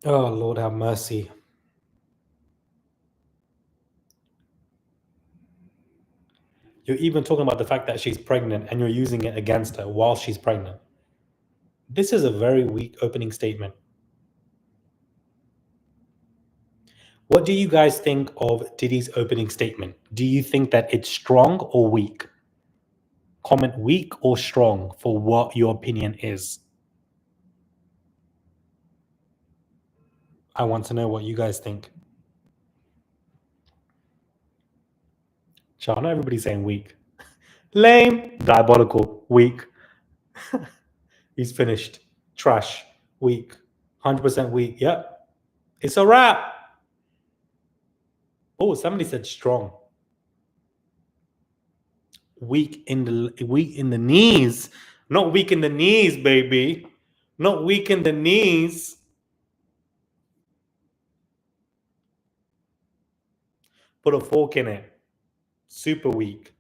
S1: Oh, Lord have mercy. You're even talking about the fact that she's pregnant and you're using it against her while she's pregnant. This is a very weak opening statement. What do you guys think of Diddy's opening statement? Do you think that it's strong or weak? Comment weak or strong for what your opinion is. I want to know what you guys think. Not everybody's saying weak. Lame, diabolical, weak. He's finished. Trash, weak. 100% weak. Yep. It's a wrap. Oh, somebody said strong. Weak in the knees. Not weak in the knees, baby. Not weak in the knees. Put a fork in it. Super weak.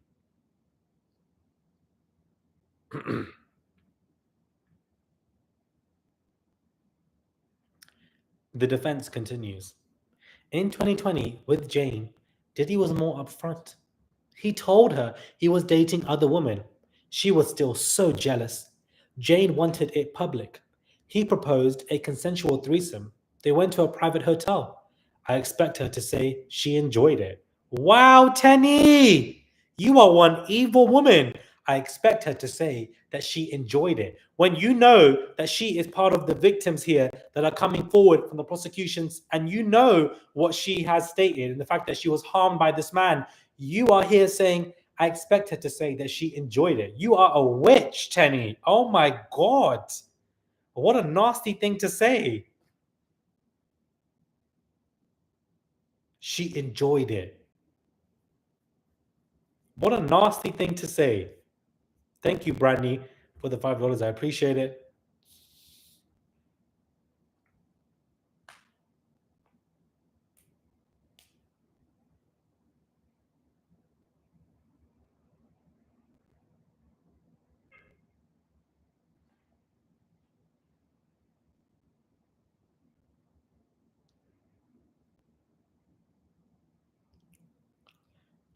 S1: The defense continues. In 2020, with Jane, Diddy was more upfront. He told her he was dating other women. She was still so jealous. Jane wanted it public. He proposed a consensual threesome. They went to a private hotel. I expect her to say she enjoyed it. Wow, Tenny! You are one evil woman. I expect her to say that she enjoyed it. When you know that she is part of the victims here that are coming forward from the prosecutions, and you know what she has stated and the fact that she was harmed by this man, you are here saying, I expect her to say that she enjoyed it. You are a witch, Tenny. Oh my God. What a nasty thing to say. She enjoyed it. What a nasty thing to say. Thank you, Brandy, for the $5. I appreciate it.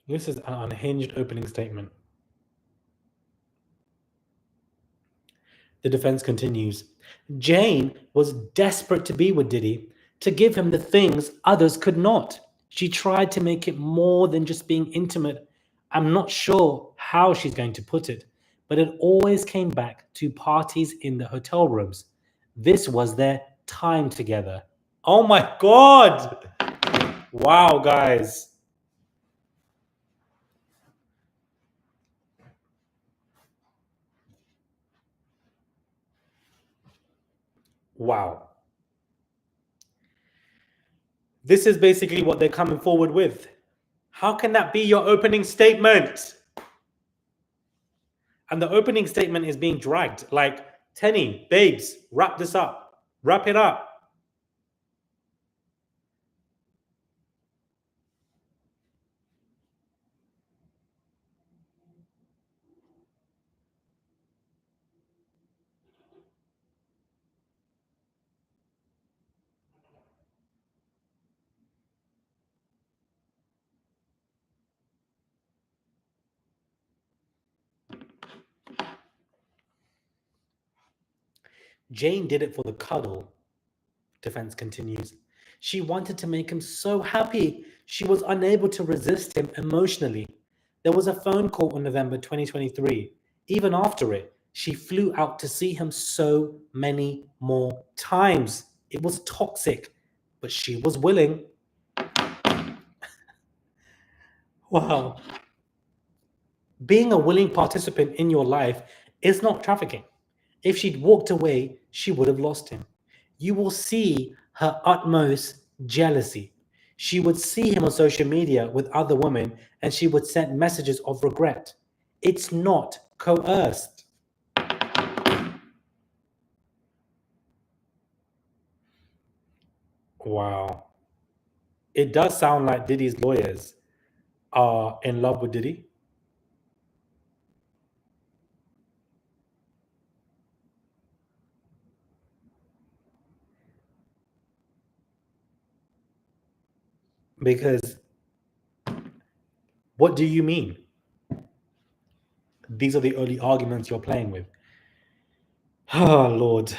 S1: This is an unhinged opening statement. The defense continues. Jane was desperate to be with Diddy, to give him the things others could not. She tried to make it more than just being intimate. I'm not sure how she's going to put it, but it always came back to parties in the hotel rooms. This was their time together. Oh my God! Wow, guys. Wow. This is basically what they're coming forward with. How can that be your opening statement? And the opening statement is being dragged. Like, Tenny, babes, wrap this up. Wrap it up. Jane did it for the cuddle, defense continues. She wanted to make him so happy. She was unable to resist him emotionally. There was a phone call in November 2023. Even after it, she flew out to see him so many more times. It was toxic, but she was willing. Wow. Being a willing participant in your life is not trafficking. If she'd walked away, she would have lost him. You will see her utmost jealousy. She would see him on social media with other women and she would send messages of regret. It's not coerced. Wow. It does sound like Diddy's lawyers are in love with Diddy. Because what do you mean? These are the only arguments you're playing with. Oh, Lord.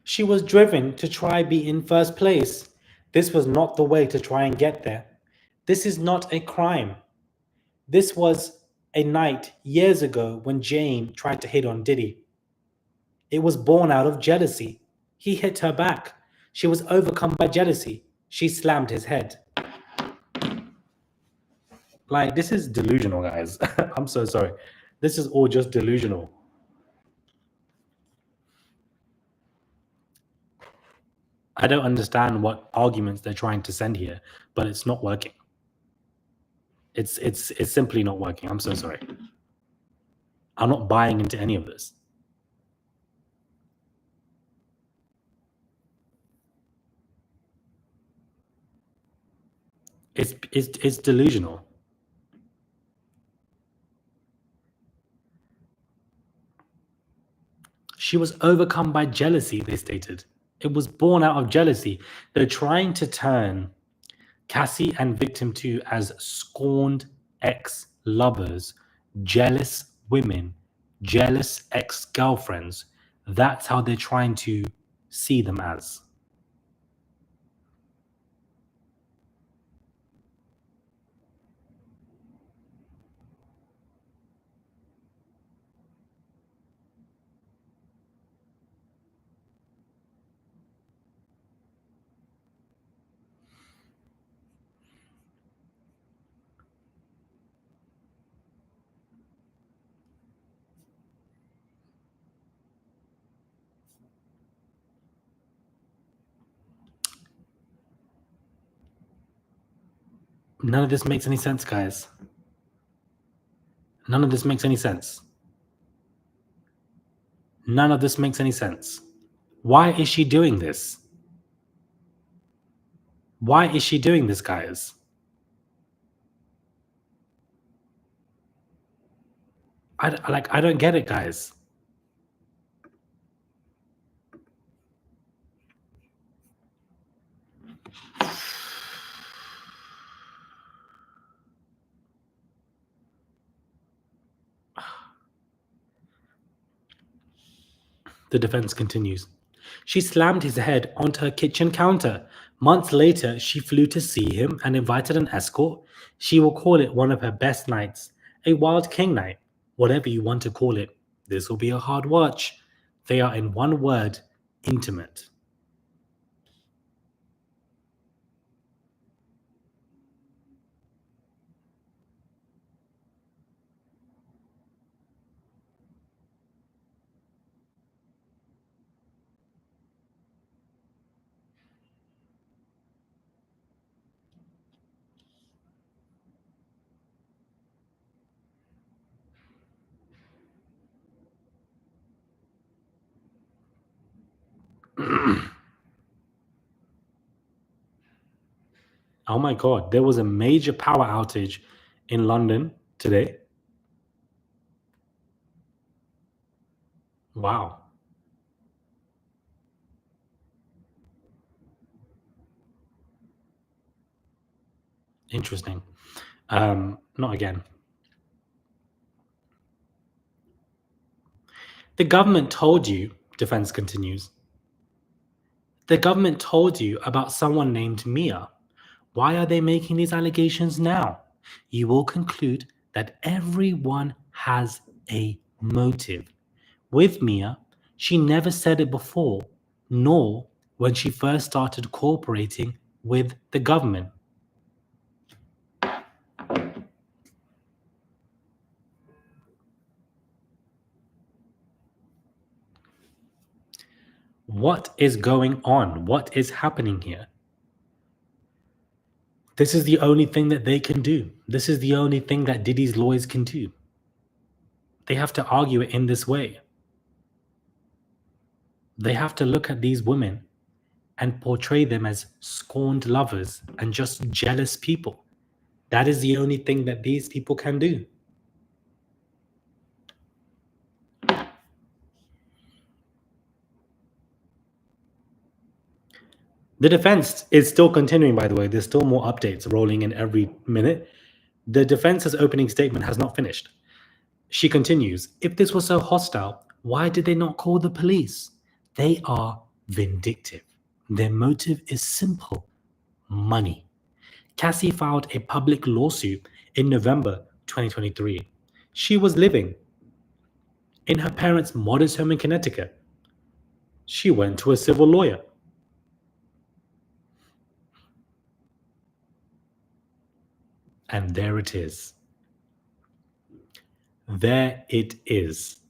S1: She was driven to try be in first place. This was not the way to try and get there. This is not a crime. This was a night years ago when Jane tried to hit on Diddy. It was born out of jealousy. He hit her back. She was overcome by jealousy. She slammed his head. Like, this is delusional, guys. I'm so sorry. This is all just delusional. I don't understand what arguments they're trying to send here, but it's not working. It's simply not working. I'm so sorry. I'm not buying into any of this. It's delusional. She was overcome by jealousy, they stated. It was born out of jealousy. They're trying to turn Cassie and Victim 2 as scorned ex-lovers, jealous women, jealous ex-girlfriends. That's how they're trying to see them as. None of this makes any sense, guys. None of this makes any sense. None of this makes any sense. Why is she doing this? Why is she doing this, guys? I don't get it, guys. The defense continues. She slammed his head onto her kitchen counter. Months later, she flew to see him and invited an escort. She will call it one of her best nights, a wild king night, whatever you want to call it. This will be a hard watch. They are, in one word, intimate. Oh my God, there was a major power outage in London today. Wow. Interesting. Not again. The government told you, defense continues. The government told you about someone named Mia. Why are they making these allegations now? You will conclude that everyone has a motive. With Mia, she never said it before, nor when she first started cooperating with the government. What is going on? What is happening here? This is the only thing that they can do. This is the only thing that Diddy's lawyers can do. They have to argue it in this way. They have to look at these women and portray them as scorned lovers and just jealous people. That is the only thing that these people can do. The defense is still continuing, by the way. There's still more updates rolling in every minute. The defense's opening statement has not finished. She continues, if this was so hostile, why did they not call the police? They are vindictive. Their motive is simple: money. Cassie filed a public lawsuit in November 2023. She was living in her parents' modest home in Connecticut. She went to a civil lawyer. And there it is. There it is.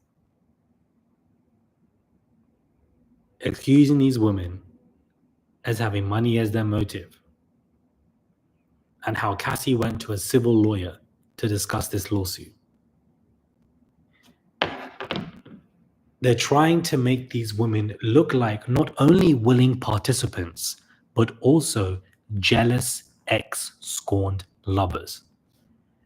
S1: Accusing these women as having money as their motive. And how Cassie went to a civil lawyer to discuss this lawsuit. They're trying to make these women look like not only willing participants, but also jealous ex-scorned lovers.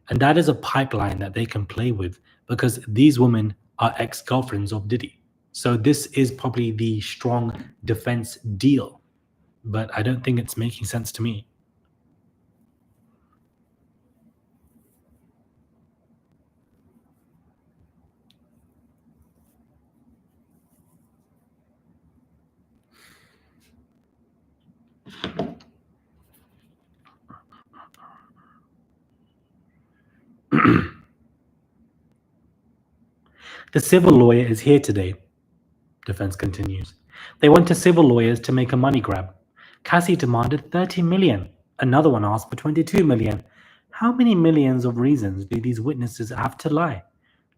S1: And that is a pipeline that they can play with because these women are ex-girlfriends of Diddy. So this is probably the strong defense deal, but I don't think it's making sense to me. The civil lawyer is here today, defense continues. They went to civil lawyers to make a money grab. Cassie demanded 30 million. Another one asked for 22 million. How many millions of reasons do these witnesses have to lie?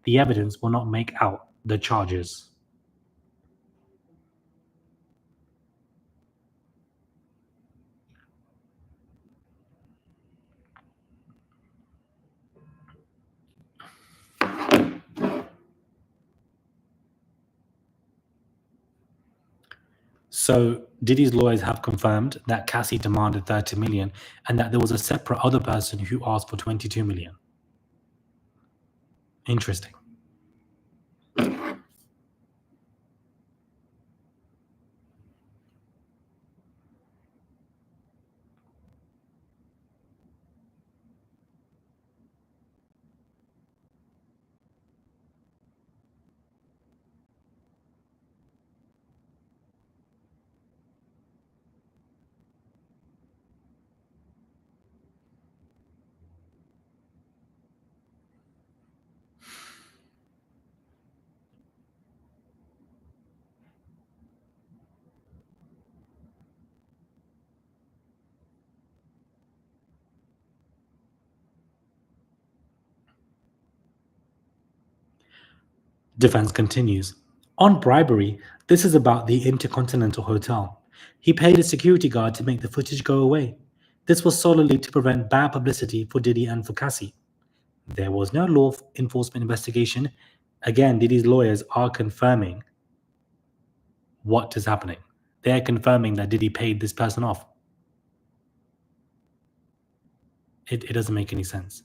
S1: The evidence will not make out the charges. So Diddy's lawyers have confirmed that Cassie demanded 30 million and that there was a separate other person who asked for 22 million. Interesting. Defense continues. On bribery, this is about the Intercontinental Hotel. He paid a security guard to make the footage go away. This was solely to prevent bad publicity for Diddy and for Cassie. There was no law enforcement investigation. Again, Diddy's lawyers are confirming what is happening. They are confirming that Diddy paid this person off. It doesn't make any sense.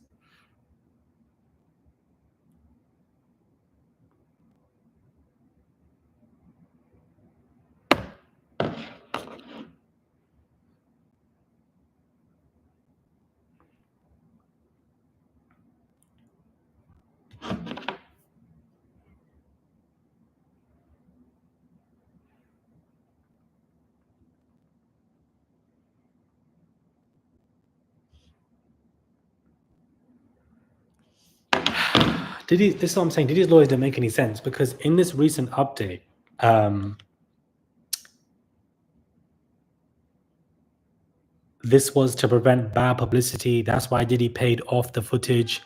S1: This is what I'm saying. Diddy's lawyers don't make any sense because in this recent update, this was to prevent bad publicity. That's why Diddy paid off the footage,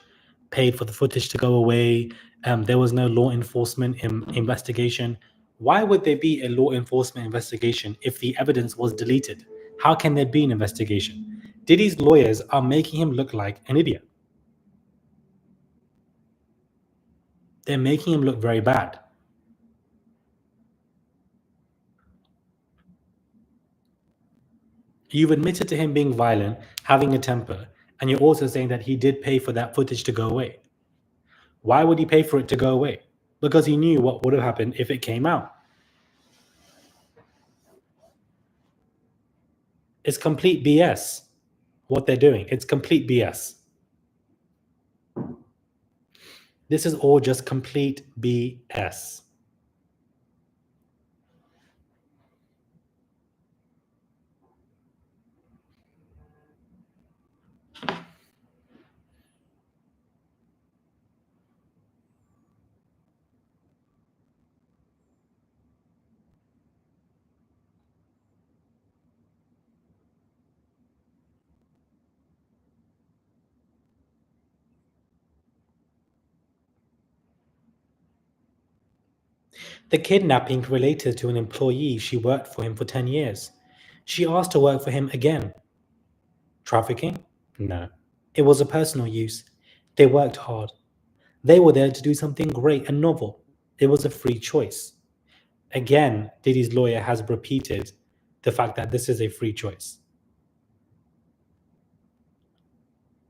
S1: paid for the footage to go away. There was no law enforcement investigation. Why would there be a law enforcement investigation if the evidence was deleted? How can there be an investigation? Diddy's lawyers are making him look like an idiot. They're making him look very bad. You've admitted to him being violent, having a temper, and you're also saying that he did pay for that footage to go away. Why would he pay for it to go away? Because he knew what would have happened if it came out. It's complete BS what they're doing. It's complete BS. This is all just complete BS. The kidnapping related to an employee. She worked for him for 10 years. She asked to work for him again. Trafficking? No. It was a personal use. They worked hard. They were there to do something great and novel. It was a free choice. Again, Diddy's lawyer has repeated the fact that this is a free choice.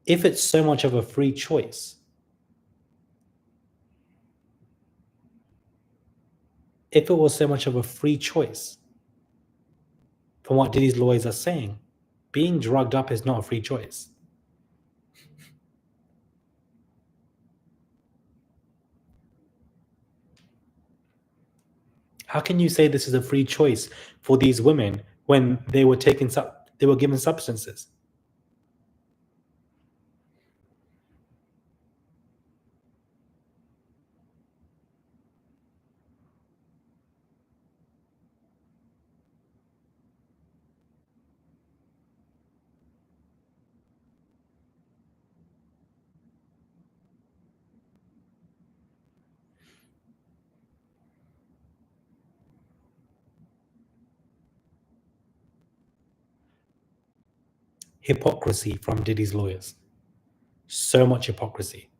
S1: If it's so much of a free choice, if it was so much of a free choice, from what Diddy's lawyers are saying, being drugged up is not a free choice. How can you say this is a free choice for these women when they were given substances? Hypocrisy from Diddy's lawyers. So much hypocrisy.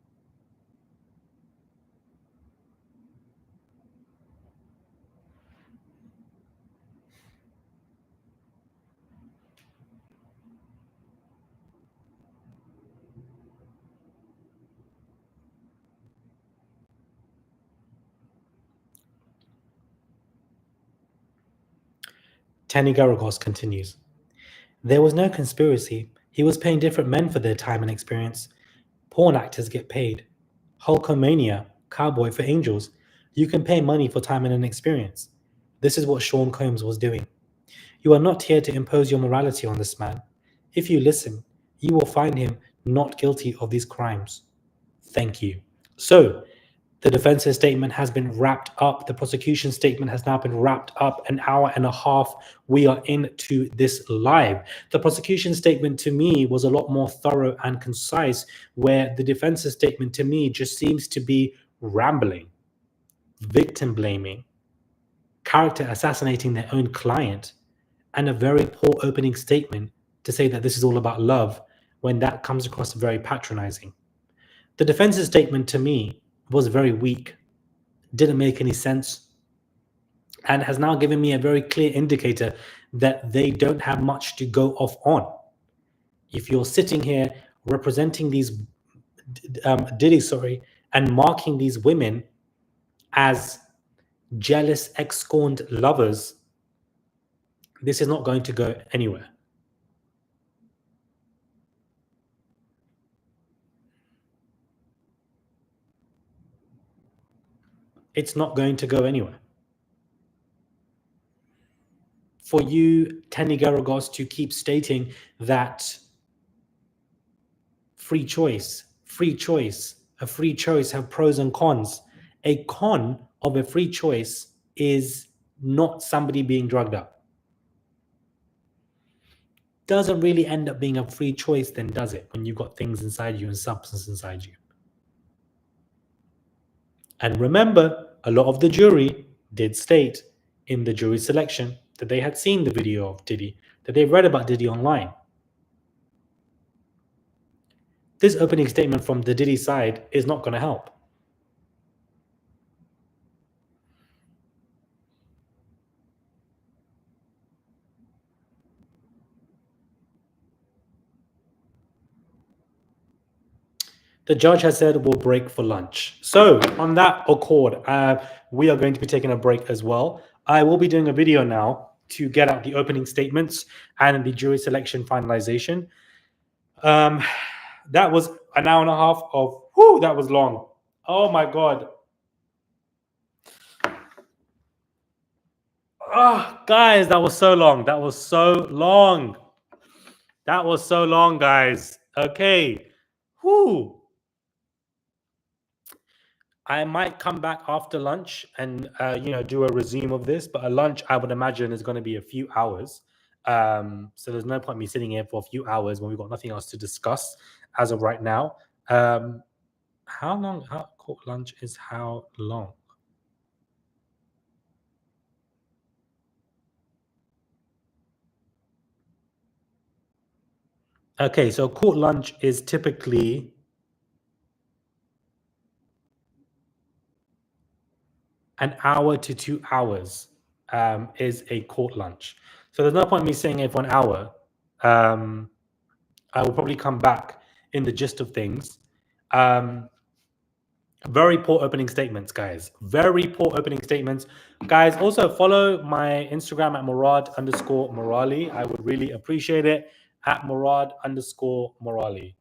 S1: Tanny Garagos continues. There was no conspiracy. He was paying different men for their time and experience. Porn actors get paid. Hulkamania, cowboy for angels. You can pay money for time and an experience. This is what Sean Combs was doing. You are not here to impose your morality on this man. If you listen, you will find him not guilty of these crimes. Thank you. So, the defense's statement has been wrapped up. The prosecution statement has now been wrapped up. An hour and a half. We are into this live. The prosecution statement to me was a lot more thorough and concise, where the defense's statement to me just seems to be rambling, victim blaming, character assassinating their own client, and a very poor opening statement to say that this is all about love when that comes across very patronizing. The defense's statement to me was very weak, didn't make any sense, and has now given me a very clear indicator that they don't have much to go off on. If you're sitting here representing these Diddy, and marking these women as jealous, ex-scorned lovers, this is not going to go anywhere. It's not going to go anywhere. For you, Tanny Garagos, to keep stating that free choice, a free choice have pros and cons. A con of a free choice is not somebody being drugged up. Doesn't really end up being a free choice then, does it? When you've got things inside you and substance inside you. And remember, a lot of the jury did state in the jury selection that they had seen the video of Diddy, that they read about Diddy online. This opening statement from the Diddy side is not going to help. The judge has said we'll break for lunch. So on that accord, we are going to be taking a break as well. I will be doing a video now to get out the opening statements and the jury selection finalization. That was an hour and a half of, that was long. Oh my God. Oh, guys, that was so long. That was so long. That was so long, guys. Okay. Whoo. I might come back after lunch and do a resume of this, but a lunch I would imagine is going to be a few hours. So there's no point me sitting here for a few hours when we've got nothing else to discuss as of right now. How long? Court lunch is how long? Okay, so court lunch is typically an hour to 2 hours is a court lunch. So there's no point me saying it for an hour. I will probably come back in the gist of things. Very poor opening statements, guys. Very poor opening statements. Guys, also follow my Instagram at Murad_Morali. I would really appreciate it. At Murad_Morali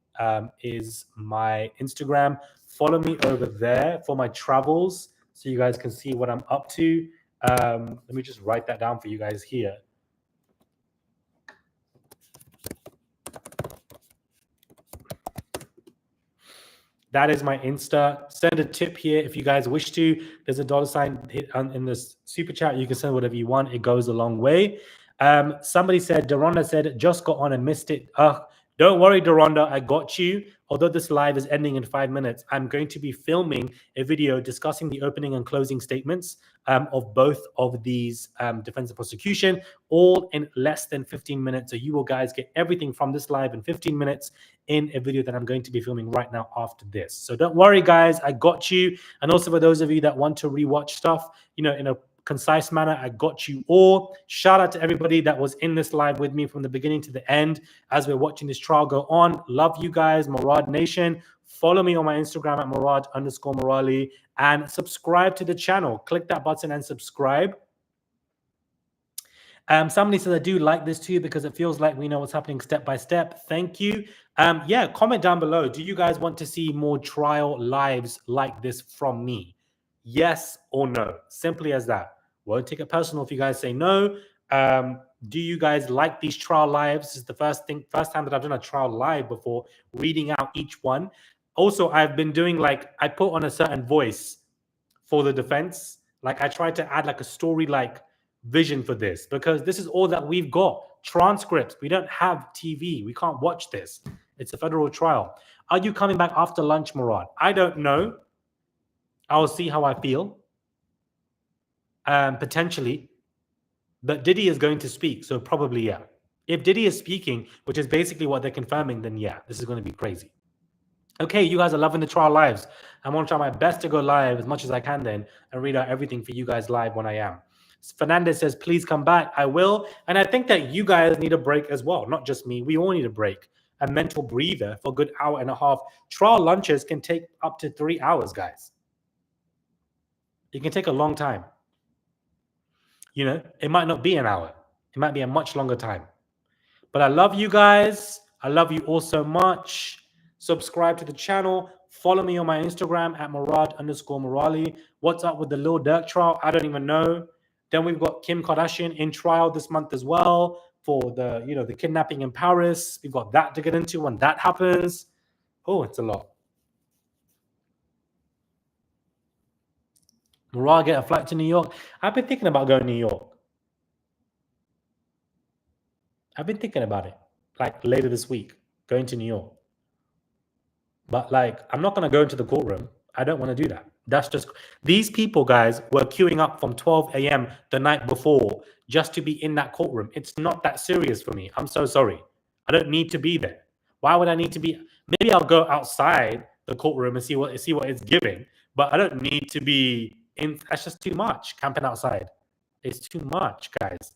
S1: is my Instagram. Follow me over there for my travels so you guys can see what I'm up to. Let me just write that down for you guys here. That is my Insta. Send a tip here if you guys wish to. There's a $sign in the super chat. You can send whatever you want. It goes a long way. Somebody said, Deronda said, just got on and missed it. Don't worry, Deronda, I got you. Although this live is ending in 5 minutes, I'm going to be filming a video discussing the opening and closing statements of both of these defense and prosecution, all in less than 15 minutes. So you will guys get everything from this live in 15 minutes in a video that I'm going to be filming right now after this. So don't worry, guys, I got you. And also for those of you that want to rewatch stuff, in a concise manner, I got you all. Shout out to everybody that was in this live with me from the beginning to the end as we're watching this trial go on. Love you guys, Murad Nation. Follow me on my Instagram at Murad_Morali and subscribe to the channel. Click that button and subscribe. Somebody says, I do like this too because it feels like we know what's happening step by step. Thank you. Yeah, comment down below. Do you guys want to see more trial lives like this from me? Yes or no? Simply as that. Won't take it personal if you guys say no. Do you guys like these trial lives? This is the first time that I've done a trial live before, reading out each one. Also, I've been doing like, I put on a certain voice for the defense. Like I tried to add like a story like vision for this because this is all that we've got. Transcripts. We don't have TV. We can't watch this. It's a federal trial. Are you coming back after lunch, Murad? I don't know. I'll see how I feel. Potentially. But Diddy is going to speak, so probably yeah. If Diddy is speaking, which is basically what they're confirming, then yeah, this is going to be crazy. Okay, you guys are loving the trial lives. I'm going to try my best to go live as much as I can then and read out everything for you guys live when I am. Fernandez says, please come back. I will. And I think that you guys need a break as well, not just me. We all need a break, a mental breather for a good hour and a half. Trial lunches can take up to 3 hours, guys. It can take a long time. You know, it might not be an hour. It might be a much longer time. But I love you guys. I love you all so much. Subscribe to the channel. Follow me on my Instagram at Murad_Murali. What's up with the Lil Durk trial? I don't even know. Then we've got Kim Kardashian in trial this month as well for the, you know, the kidnapping in Paris. We've got that to get into when that happens. Oh, it's a lot. Murad get a flight to New York. I've been thinking about going to New York. I've been thinking about it, like later this week, going to New York. But like, I'm not going to go into the courtroom. I don't want to do that. That's just, these people, guys, were queuing up from 12 a.m. the night before just to be in that courtroom. It's not that serious for me. I'm so sorry. I don't need to be there. Why would I need to be? Maybe I'll go outside the courtroom and see what it's giving. But I don't need to be in. That's just too much. Camping outside. It's too much, guys.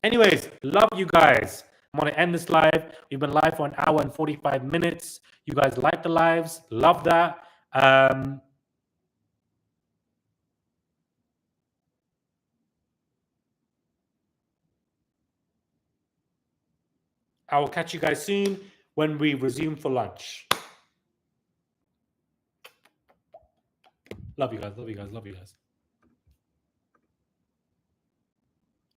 S1: Anyways, love you guys. I'm going to end this live. We've been live for an hour and 45 minutes. You guys like the lives. Love that. I will catch you guys soon when we resume for lunch. Love you guys. Love you guys. Love you guys.